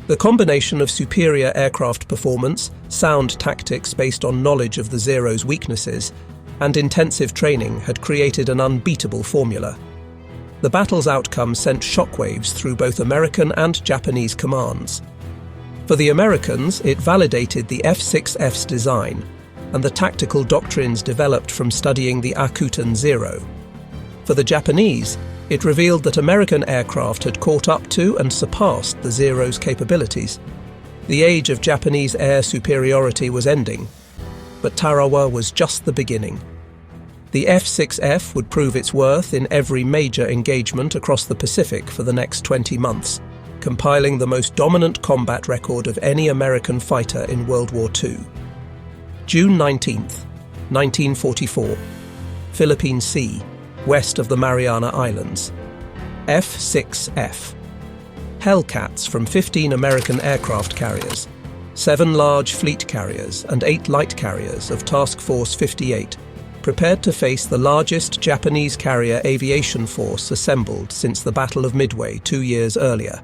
The combination of superior aircraft performance, sound tactics based on knowledge of the Zero's weaknesses, and intensive training had created an unbeatable formula. The battle's outcome sent shockwaves through both American and Japanese commands. For the Americans, it validated the F6F's design and the tactical doctrines developed from studying the A6M Zero. For the Japanese, it revealed that American aircraft had caught up to and surpassed the Zero's capabilities. The age of Japanese air superiority was ending, but Tarawa was just the beginning. The F6F would prove its worth in every major engagement across the Pacific for the next 20 months, compiling the most dominant combat record of any American fighter in World War II. June 19, 1944, Philippine Sea, west of the Mariana Islands. F6F Hellcats from 15 American aircraft carriers, 7 large fleet carriers and 8 light carriers of Task Force 58 prepared to face the largest Japanese carrier aviation force assembled since the Battle of Midway 2 years earlier.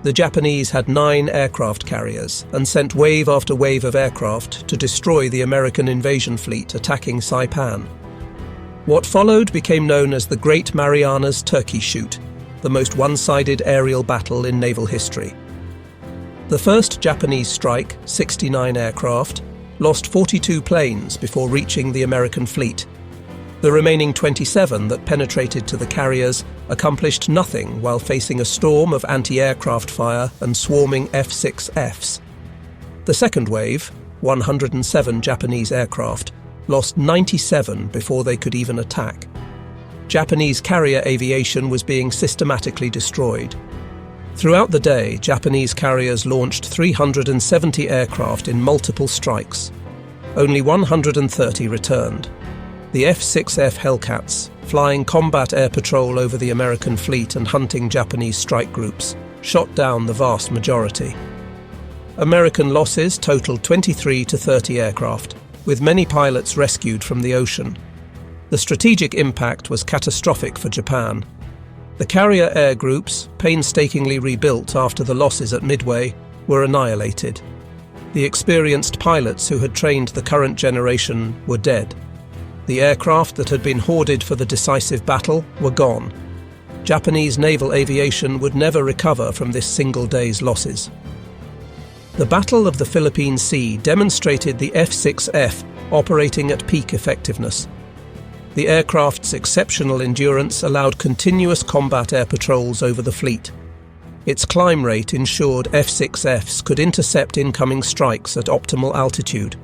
The Japanese had 9 aircraft carriers and sent wave after wave of aircraft to destroy the American invasion fleet attacking Saipan. What followed became known as the Great Marianas Turkey Shoot, the most one-sided aerial battle in naval history. The first Japanese strike, 69 aircraft, lost 42 planes before reaching the American fleet. The remaining 27 that penetrated to the carriers accomplished nothing while facing a storm of anti-aircraft fire and swarming F6Fs. The second wave, 107 Japanese aircraft, lost 97 before they could even attack. Japanese carrier aviation was being systematically destroyed. Throughout the day, Japanese carriers launched 370 aircraft in multiple strikes. Only 130 returned. The F6F Hellcats, flying combat air patrol over the American fleet and hunting Japanese strike groups, shot down the vast majority. American losses totaled 23 to 30 aircraft, with many pilots rescued from the ocean. The strategic impact was catastrophic for Japan. The carrier air groups, painstakingly rebuilt after the losses at Midway, were annihilated. The experienced pilots who had trained the current generation were dead. The aircraft that had been hoarded for the decisive battle were gone. Japanese naval aviation would never recover from this single day's losses. The Battle of the Philippine Sea demonstrated the F6F operating at peak effectiveness. The aircraft's exceptional endurance allowed continuous combat air patrols over the fleet. Its climb rate ensured F6Fs could intercept incoming strikes at optimal altitude.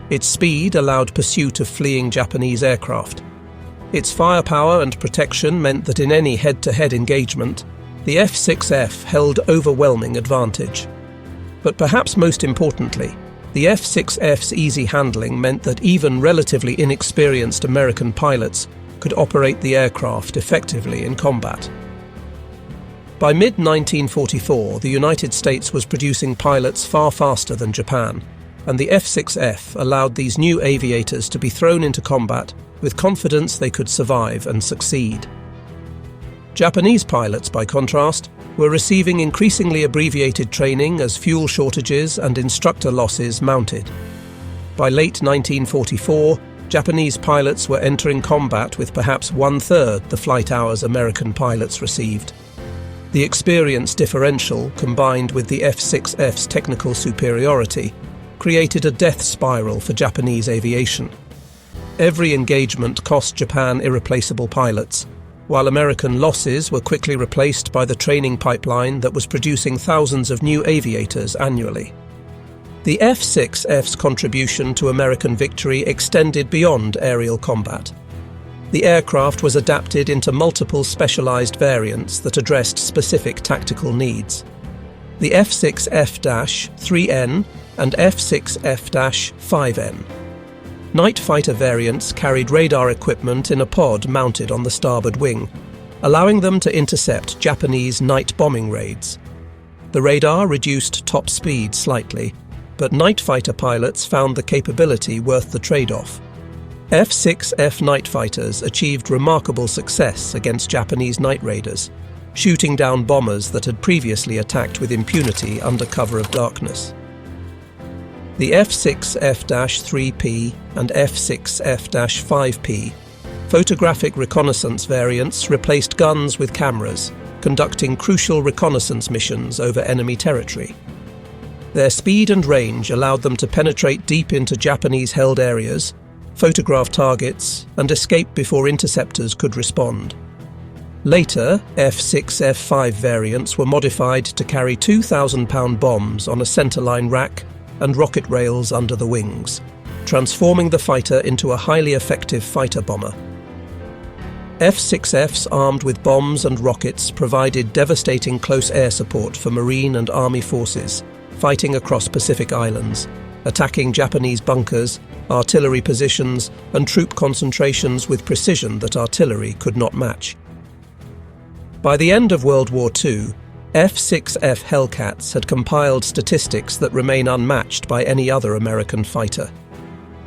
Its speed allowed pursuit of fleeing Japanese aircraft. Its firepower and protection meant that in any head-to-head engagement, the F6F held overwhelming advantage. But perhaps most importantly, the F6F's easy handling meant that even relatively inexperienced American pilots could operate the aircraft effectively in combat. By mid-1944, the United States was producing pilots far faster than Japan, and the F6F allowed these new aviators to be thrown into combat with confidence they could survive and succeed. Japanese pilots, by contrast, were receiving increasingly abbreviated training as fuel shortages and instructor losses mounted. By late 1944, Japanese pilots were entering combat with perhaps one-third the flight hours American pilots received. The experience differential, combined with the F6F's technical superiority, created a death spiral for Japanese aviation. Every engagement cost Japan irreplaceable pilots, while American losses were quickly replaced by the training pipeline that was producing thousands of new aviators annually. The F6F's contribution to American victory extended beyond aerial combat. The aircraft was adapted into multiple specialized variants that addressed specific tactical needs. The F6F-3N and F6F-5N. Night fighter variants carried radar equipment in a pod mounted on the starboard wing, allowing them to intercept Japanese night bombing raids. The radar reduced top speed slightly, but night fighter pilots found the capability worth the trade-off. F6F night fighters achieved remarkable success against Japanese night raiders, shooting down bombers that had previously attacked with impunity under cover of darkness. The F6F-3P and F6F-5P photographic reconnaissance variants replaced guns with cameras, conducting crucial reconnaissance missions over enemy territory. Their speed and range allowed them to penetrate deep into Japanese-held areas, photograph targets, and escape before interceptors could respond. Later, F6F-5 variants were modified to carry 2,000-pound bombs on a centerline rack and rocket rails under the wings, transforming the fighter into a highly effective fighter bomber. F6Fs armed with bombs and rockets provided devastating close air support for Marine and Army forces, fighting across Pacific Islands, attacking Japanese bunkers, artillery positions, and troop concentrations with precision that artillery could not match. By the end of World War II, F6F Hellcats had compiled statistics that remain unmatched by any other American fighter.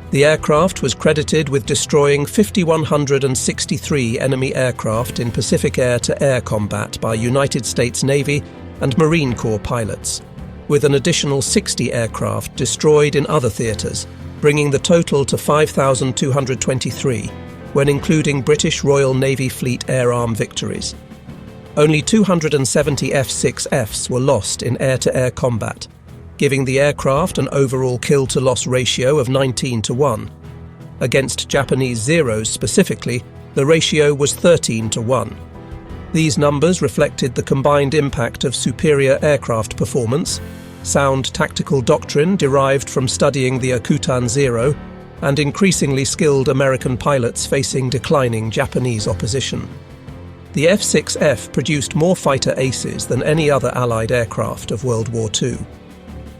The aircraft was credited with destroying 5,163 enemy aircraft in Pacific air-to-air combat by United States Navy and Marine Corps pilots, with an additional 60 aircraft destroyed in other theatres, bringing the total to 5,223, when including British Royal Navy Fleet air arm victories. Only 270 F6Fs were lost in air-to-air combat, giving the aircraft an overall kill-to-loss ratio of 19-1. Against Japanese Zeros specifically, the ratio was 13-1. These numbers reflected the combined impact of superior aircraft performance, sound tactical doctrine derived from studying the Akutan Zero, and increasingly skilled American pilots facing declining Japanese opposition. The F6F produced more fighter aces than any other Allied aircraft of World War II.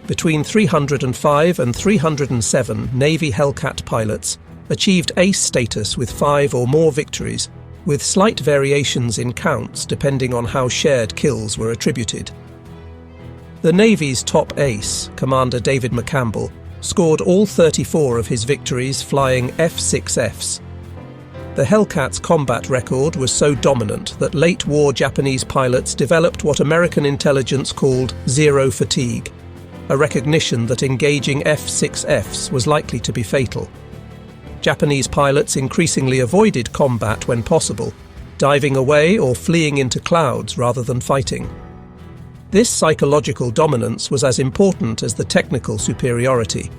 Between 305 and 307 Navy Hellcat pilots achieved ace status with 5 or more victories, with slight variations in counts depending on how shared kills were attributed. The Navy's top ace, Commander David McCampbell, scored all 34 of his victories flying F6Fs. The Hellcat's combat record was so dominant that late-war Japanese pilots developed what American intelligence called zero fatigue, a recognition that engaging F6Fs was likely to be fatal. Japanese pilots increasingly avoided combat when possible, diving away or fleeing into clouds rather than fighting. This psychological dominance was as important as the technical superiority,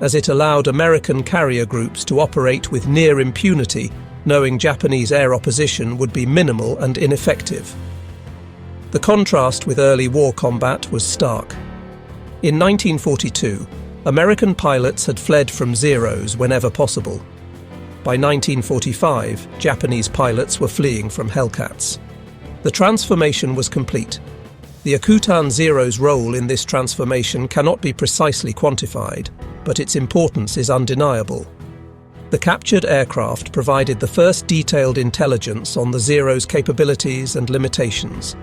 as it allowed American carrier groups to operate with near impunity, knowing Japanese air opposition would be minimal and ineffective. The contrast with early war combat was stark. In 1942, American pilots had fled from Zeros whenever possible. By 1945, Japanese pilots were fleeing from Hellcats. The transformation was complete. The Akutan Zero's role in this transformation cannot be precisely quantified, but its importance is undeniable. The captured aircraft provided the first detailed intelligence on the Zero's capabilities and limitations.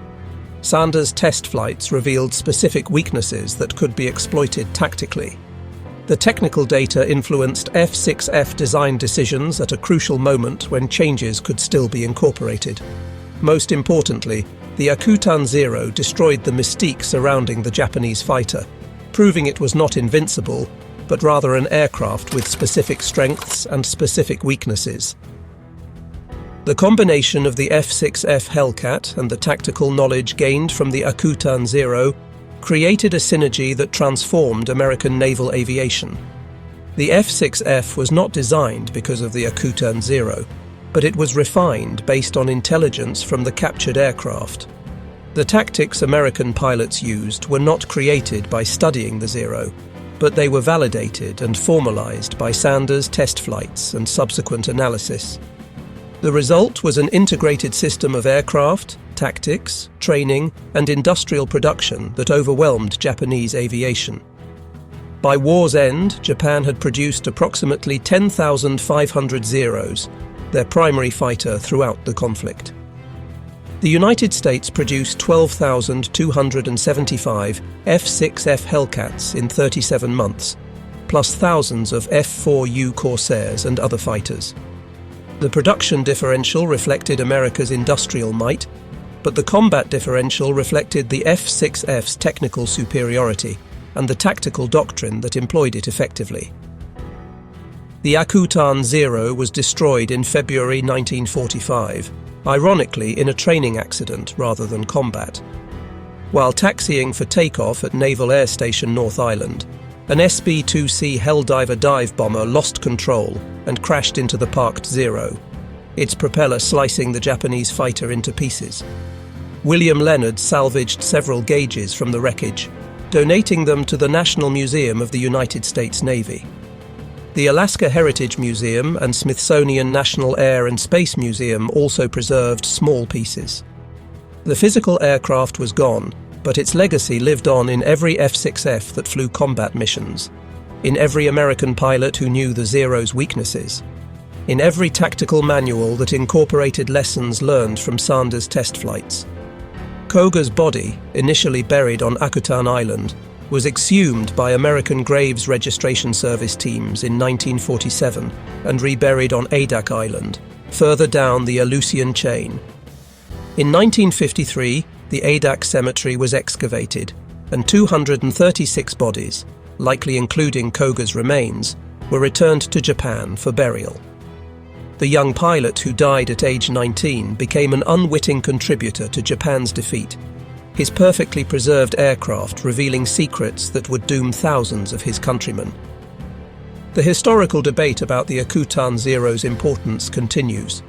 Sanders' test flights revealed specific weaknesses that could be exploited tactically. The technical data influenced F6F design decisions at a crucial moment when changes could still be incorporated. Most importantly, the Akutan Zero destroyed the mystique surrounding the Japanese fighter, proving it was not invincible, but rather an aircraft with specific strengths and specific weaknesses. The combination of the F6F Hellcat and the tactical knowledge gained from the Akutan Zero created a synergy that transformed American naval aviation. The F6F was not designed because of the Akutan Zero, but it was refined based on intelligence from the captured aircraft. The tactics American pilots used were not created by studying the Zero, but they were validated and formalized by Sanders' test flights and subsequent analysis. The result was an integrated system of aircraft, tactics, training, and industrial production that overwhelmed Japanese aviation. By war's end, Japan had produced approximately 10,500 Zeros, their primary fighter throughout the conflict. The United States produced 12,275 F6F Hellcats in 37 months, plus thousands of F4U Corsairs and other fighters. The production differential reflected America's industrial might, but the combat differential reflected the F6F's technical superiority and the tactical doctrine that employed it effectively. The Akutan Zero was destroyed in February 1945, ironically in a training accident rather than combat. While taxiing for takeoff at Naval Air Station North Island, an SB-2C Helldiver dive bomber lost control and crashed into the parked Zero, its propeller slicing the Japanese fighter into pieces. William Leonard salvaged several gauges from the wreckage, donating them to the National Museum of the United States Navy. The Alaska Heritage Museum and Smithsonian National Air and Space Museum also preserved small pieces. The physical aircraft was gone, but its legacy lived on in every F6F that flew combat missions, in every American pilot who knew the Zero's weaknesses, in every tactical manual that incorporated lessons learned from Sanders' test flights. Koga's body, initially buried on Akutan Island, was exhumed by American Graves Registration Service teams in 1947 and reburied on Adak Island, further down the Aleutian chain. In 1953, the Adak Cemetery was excavated, and 236 bodies, likely including Koga's remains, were returned to Japan for burial. The young pilot who died at age 19 became an unwitting contributor to Japan's defeat, his perfectly preserved aircraft revealing secrets that would doom thousands of his countrymen. The historical debate about the Akutan Zero's importance continues.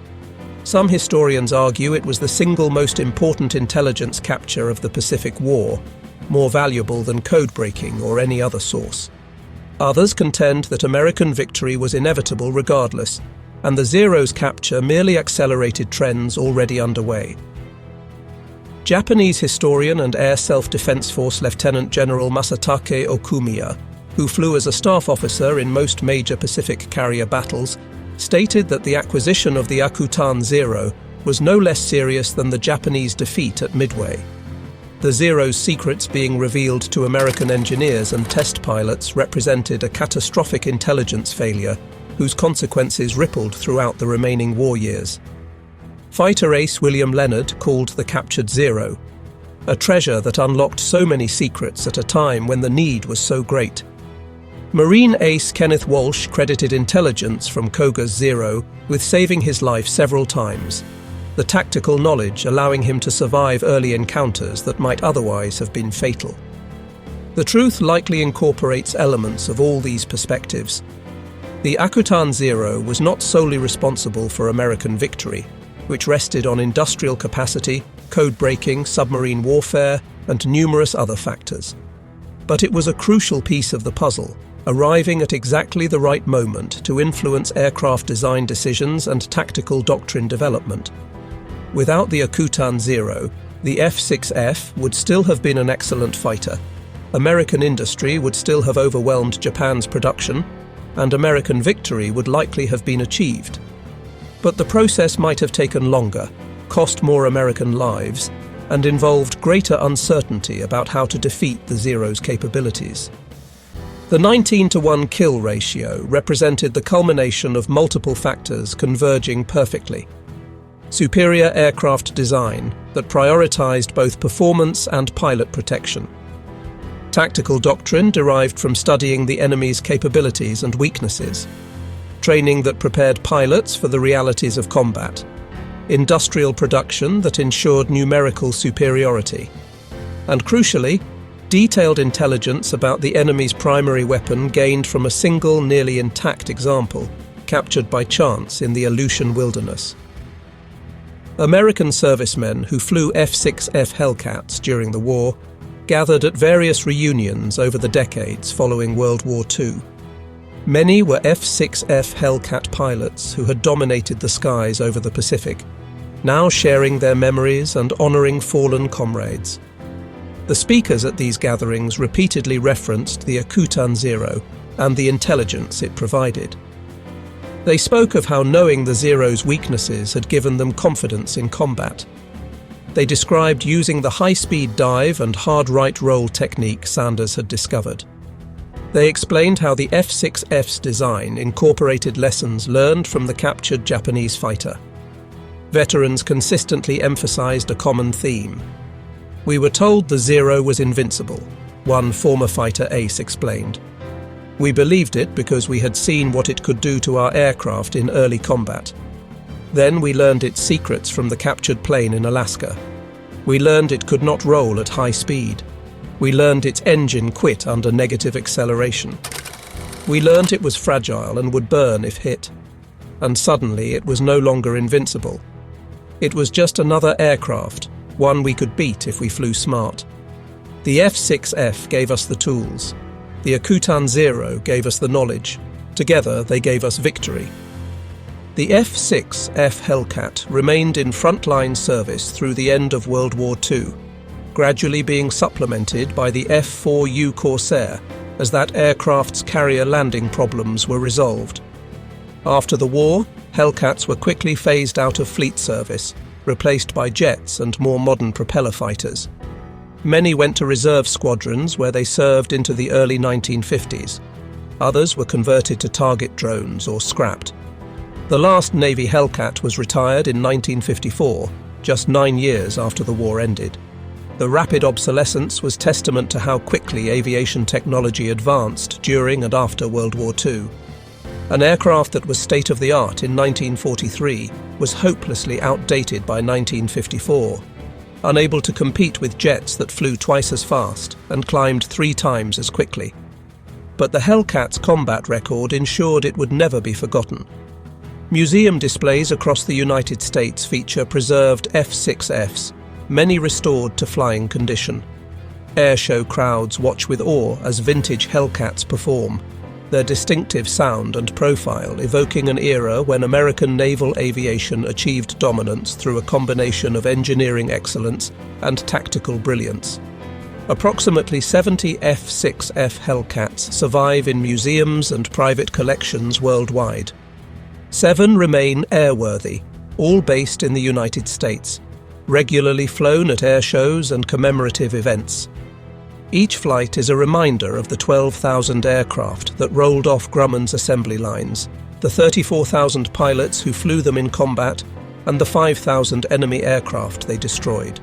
Some historians argue it was the single most important intelligence capture of the Pacific War, more valuable than code-breaking or any other source. Others contend that American victory was inevitable regardless, and the Zero's capture merely accelerated trends already underway. Japanese historian and Air Self-Defense Force Lieutenant General Masatake Okumiya, who flew as a staff officer in most major Pacific carrier battles, stated that the acquisition of the Akutan Zero was no less serious than the Japanese defeat at Midway. The Zero's secrets being revealed to American engineers and test pilots represented a catastrophic intelligence failure whose consequences rippled throughout the remaining war years. Fighter ace William Leonard called the captured Zero a treasure that unlocked so many secrets at a time when the need was so great. Marine ace Kenneth Walsh credited intelligence from Koga's Zero with saving his life several times, the tactical knowledge allowing him to survive early encounters that might otherwise have been fatal. The truth likely incorporates elements of all these perspectives. The Akutan Zero was not solely responsible for American victory, which rested on industrial capacity, code-breaking, submarine warfare, and numerous other factors. But it was a crucial piece of the puzzle, arriving at exactly the right moment to influence aircraft design decisions and tactical doctrine development. Without the Akutan Zero, the F6F would still have been an excellent fighter. American industry would still have overwhelmed Japan's production, and American victory would likely have been achieved. But the process might have taken longer, cost more American lives, and involved greater uncertainty about how to defeat the Zero's capabilities. The 19-to-1 kill ratio represented the culmination of multiple factors converging perfectly. Superior aircraft design that prioritized both performance and pilot protection. Tactical doctrine derived from studying the enemy's capabilities and weaknesses. Training that prepared pilots for the realities of combat. Industrial production that ensured numerical superiority. And crucially, detailed intelligence about the enemy's primary weapon gained from a single nearly intact example, captured by chance in the Aleutian wilderness. American servicemen who flew F6F Hellcats during the war gathered at various reunions over the decades following World War II. Many were F6F Hellcat pilots who had dominated the skies over the Pacific, now sharing their memories and honoring fallen comrades. The speakers at these gatherings repeatedly referenced the Akutan Zero and the intelligence it provided. They spoke of how knowing the Zero's weaknesses had given them confidence in combat. They described using the high-speed dive and hard right roll technique Sanders had discovered. They explained how the F6F's design incorporated lessons learned from the captured Japanese fighter. Veterans consistently emphasized a common theme. "We were told the Zero was invincible," one former fighter ace explained. "We believed it because we had seen what it could do to our aircraft in early combat. Then we learned its secrets from the captured plane in Alaska. We learned it could not roll at high speed. We learned its engine quit under negative acceleration. We learned it was fragile and would burn if hit. And suddenly it was no longer invincible. It was just another aircraft, one we could beat if we flew smart. The F6F gave us the tools. The Akutan Zero gave us the knowledge. Together they gave us victory." The F6F Hellcat remained in frontline service through the end of World War II, gradually being supplemented by the F4U Corsair as that aircraft's carrier landing problems were resolved. After the war, Hellcats were quickly phased out of fleet service, replaced by jets and more modern propeller fighters. Many went to reserve squadrons where they served into the early 1950s. Others were converted to target drones or scrapped. The last Navy Hellcat was retired in 1954, just 9 years after the war ended. The rapid obsolescence was testament to how quickly aviation technology advanced during and after World War II. An aircraft that was state-of-the-art in 1943 was hopelessly outdated by 1954, unable to compete with jets that flew twice as fast and climbed 3 times as quickly. But the Hellcat's combat record ensured it would never be forgotten. Museum displays across the United States feature preserved F6Fs, many restored to flying condition. Airshow crowds watch with awe as vintage Hellcats perform, their distinctive sound and profile evoking an era when American naval aviation achieved dominance through a combination of engineering excellence and tactical brilliance. Approximately 70 F6F Hellcats survive in museums and private collections worldwide. 7 remain airworthy, all based in the United States, regularly flown at air shows and commemorative events. Each flight is a reminder of the 12,000 aircraft that rolled off Grumman's assembly lines, the 34,000 pilots who flew them in combat, and the 5,000 enemy aircraft they destroyed.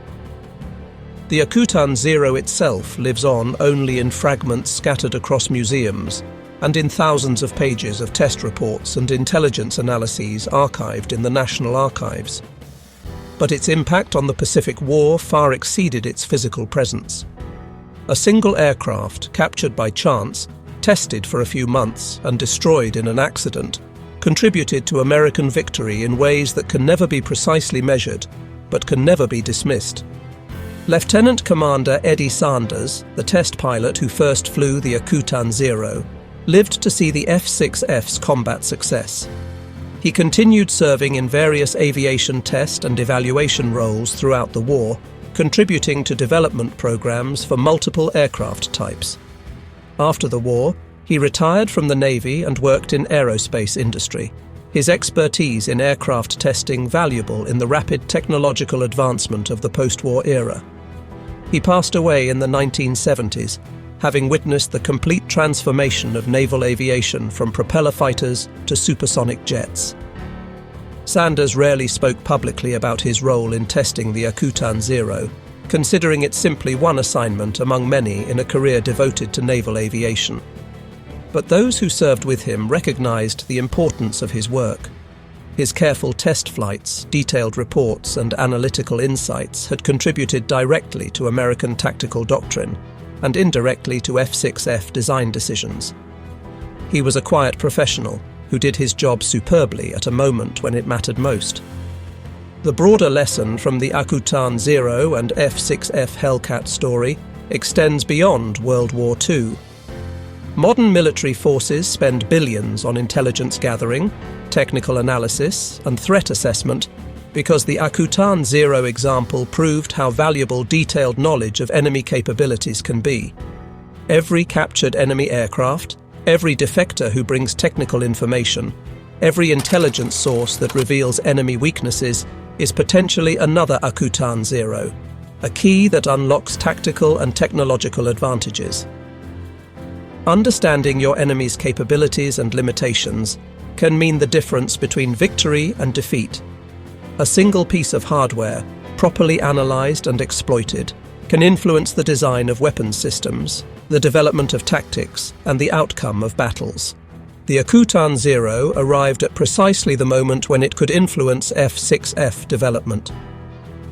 The Akutan Zero itself lives on only in fragments scattered across museums and in thousands of pages of test reports and intelligence analyses archived in the National Archives. But its impact on the Pacific War far exceeded its physical presence. A single aircraft, captured by chance, tested for a few months and destroyed in an accident, contributed to American victory in ways that can never be precisely measured, but can never be dismissed. Lieutenant Commander Eddie Sanders, the test pilot who first flew the Akutan Zero, lived to see the F6F's combat success. He continued serving in various aviation test and evaluation roles throughout the war, contributing to development programs for multiple aircraft types. After the war, he retired from the Navy and worked in aerospace industry, his expertise in aircraft testing valuable in the rapid technological advancement of the post-war era. He passed away in the 1970s, having witnessed the complete transformation of naval aviation from propeller fighters to supersonic jets. Sanders rarely spoke publicly about his role in testing the Akutan Zero, considering it simply one assignment among many in a career devoted to naval aviation. But those who served with him recognized the importance of his work. His careful test flights, detailed reports, and analytical insights had contributed directly to American tactical doctrine and indirectly to F6F design decisions. He was a quiet professional who did his job superbly at a moment when it mattered most. The broader lesson from the Akutan Zero and F6F Hellcat story extends beyond World War II. Modern military forces spend billions on intelligence gathering, technical analysis, and threat assessment because the Akutan Zero example proved how valuable detailed knowledge of enemy capabilities can be. Every captured enemy aircraft, every defector who brings technical information, every intelligence source that reveals enemy weaknesses is potentially another Akutan Zero, a key that unlocks tactical and technological advantages. Understanding your enemy's capabilities and limitations can mean the difference between victory and defeat. A single piece of hardware, properly analyzed and exploited, can influence the design of weapons systems, the development of tactics, and the outcome of battles. The Akutan Zero arrived at precisely the moment when it could influence F6F development.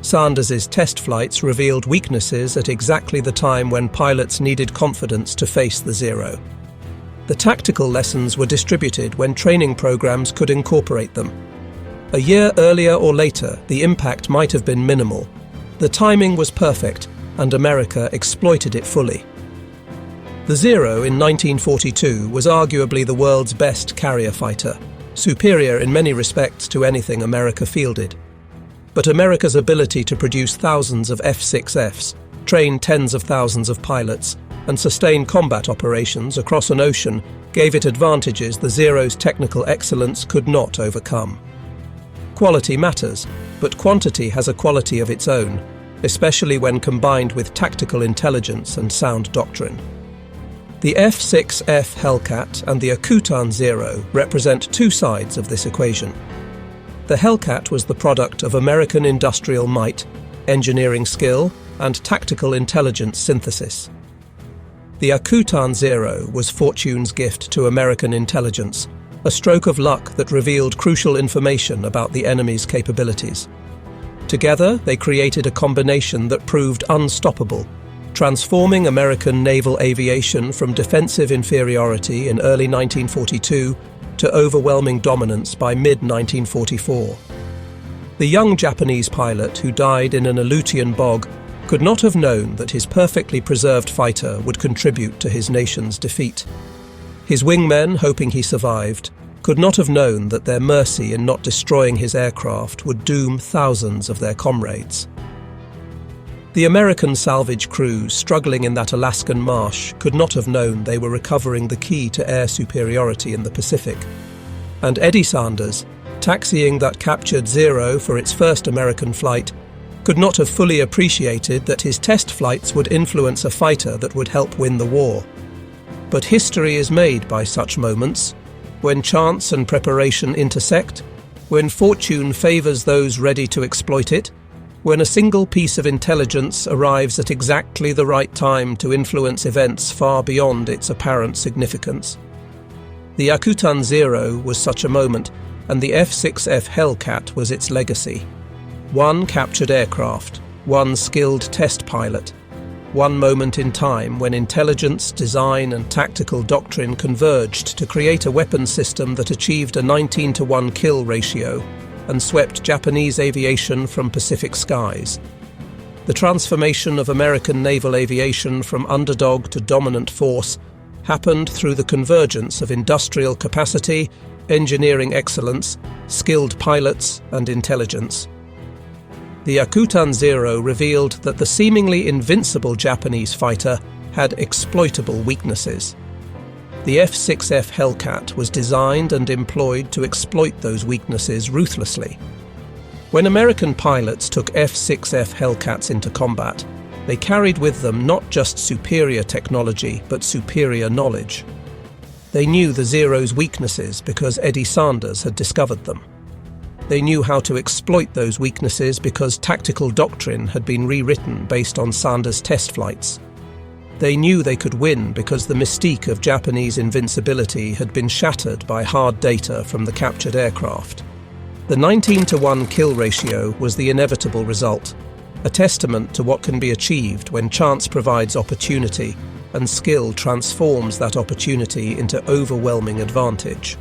Sanders's test flights revealed weaknesses at exactly the time when pilots needed confidence to face the Zero. The tactical lessons were distributed when training programs could incorporate them. A year earlier or later, the impact might have been minimal. The timing was perfect, and America exploited it fully. The Zero in 1942 was arguably the world's best carrier fighter, superior in many respects to anything America fielded. But America's ability to produce thousands of F6Fs, train tens of thousands of pilots, and sustain combat operations across an ocean gave it advantages the Zero's technical excellence could not overcome. Quality matters, but quantity has a quality of its own, especially when combined with tactical intelligence and sound doctrine. The F6F Hellcat and the Akutan Zero represent two sides of this equation. The Hellcat was the product of American industrial might, engineering skill, and tactical intelligence synthesis. The Akutan Zero was fortune's gift to American intelligence, a stroke of luck that revealed crucial information about the enemy's capabilities. Together, they created a combination that proved unstoppable, transforming American naval aviation from defensive inferiority in early 1942 to overwhelming dominance by mid-1944. The young Japanese pilot who died in an Aleutian bog could not have known that his perfectly preserved fighter would contribute to his nation's defeat. His wingmen, hoping he survived, could not have known that their mercy in not destroying his aircraft would doom thousands of their comrades. The American salvage crews struggling in that Alaskan marsh could not have known they were recovering the key to air superiority in the Pacific. And Eddie Sanders, taxiing that captured Zero for its first American flight, could not have fully appreciated that his test flights would influence a fighter that would help win the war. But history is made by such moments. when chance and preparation intersect, when fortune favors those ready to exploit it, when a single piece of intelligence arrives at exactly the right time to influence events far beyond its apparent significance. The Akutan Zero was such a moment, and the F6F Hellcat was its legacy. One captured aircraft, one skilled test pilot, one moment in time when intelligence, design and tactical doctrine converged to create a weapons system that achieved a 19-to-1 kill ratio and swept Japanese aviation from Pacific skies. The transformation of American naval aviation from underdog to dominant force happened through the convergence of industrial capacity, engineering excellence, skilled pilots and intelligence. The Akutan Zero revealed that the seemingly invincible Japanese fighter had exploitable weaknesses. The F6F Hellcat was designed and employed to exploit those weaknesses ruthlessly. When American pilots took F6F Hellcats into combat, they carried with them not just superior technology, but superior knowledge. They knew the Zero's weaknesses because Eddie Sanders had discovered them. They knew how to exploit those weaknesses because tactical doctrine had been rewritten based on Sanders' test flights. They knew they could win because the mystique of Japanese invincibility had been shattered by hard data from the captured aircraft. The 19-to-1 kill ratio was the inevitable result, a testament to what can be achieved when chance provides opportunity and skill transforms that opportunity into overwhelming advantage.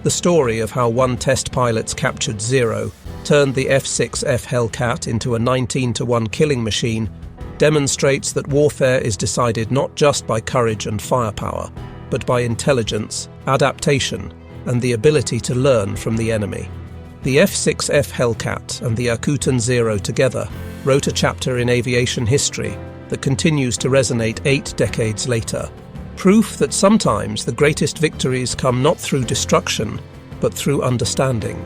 The story of how one test pilot's captured Zero turned the F6F Hellcat into a 19-to-1 killing machine demonstrates that warfare is decided not just by courage and firepower, but by intelligence, adaptation, and the ability to learn from the enemy. The F6F Hellcat and the Akutan Zero together wrote a chapter in aviation history that continues to resonate 8 decades later. Proof that sometimes the greatest victories come not through destruction, but through understanding.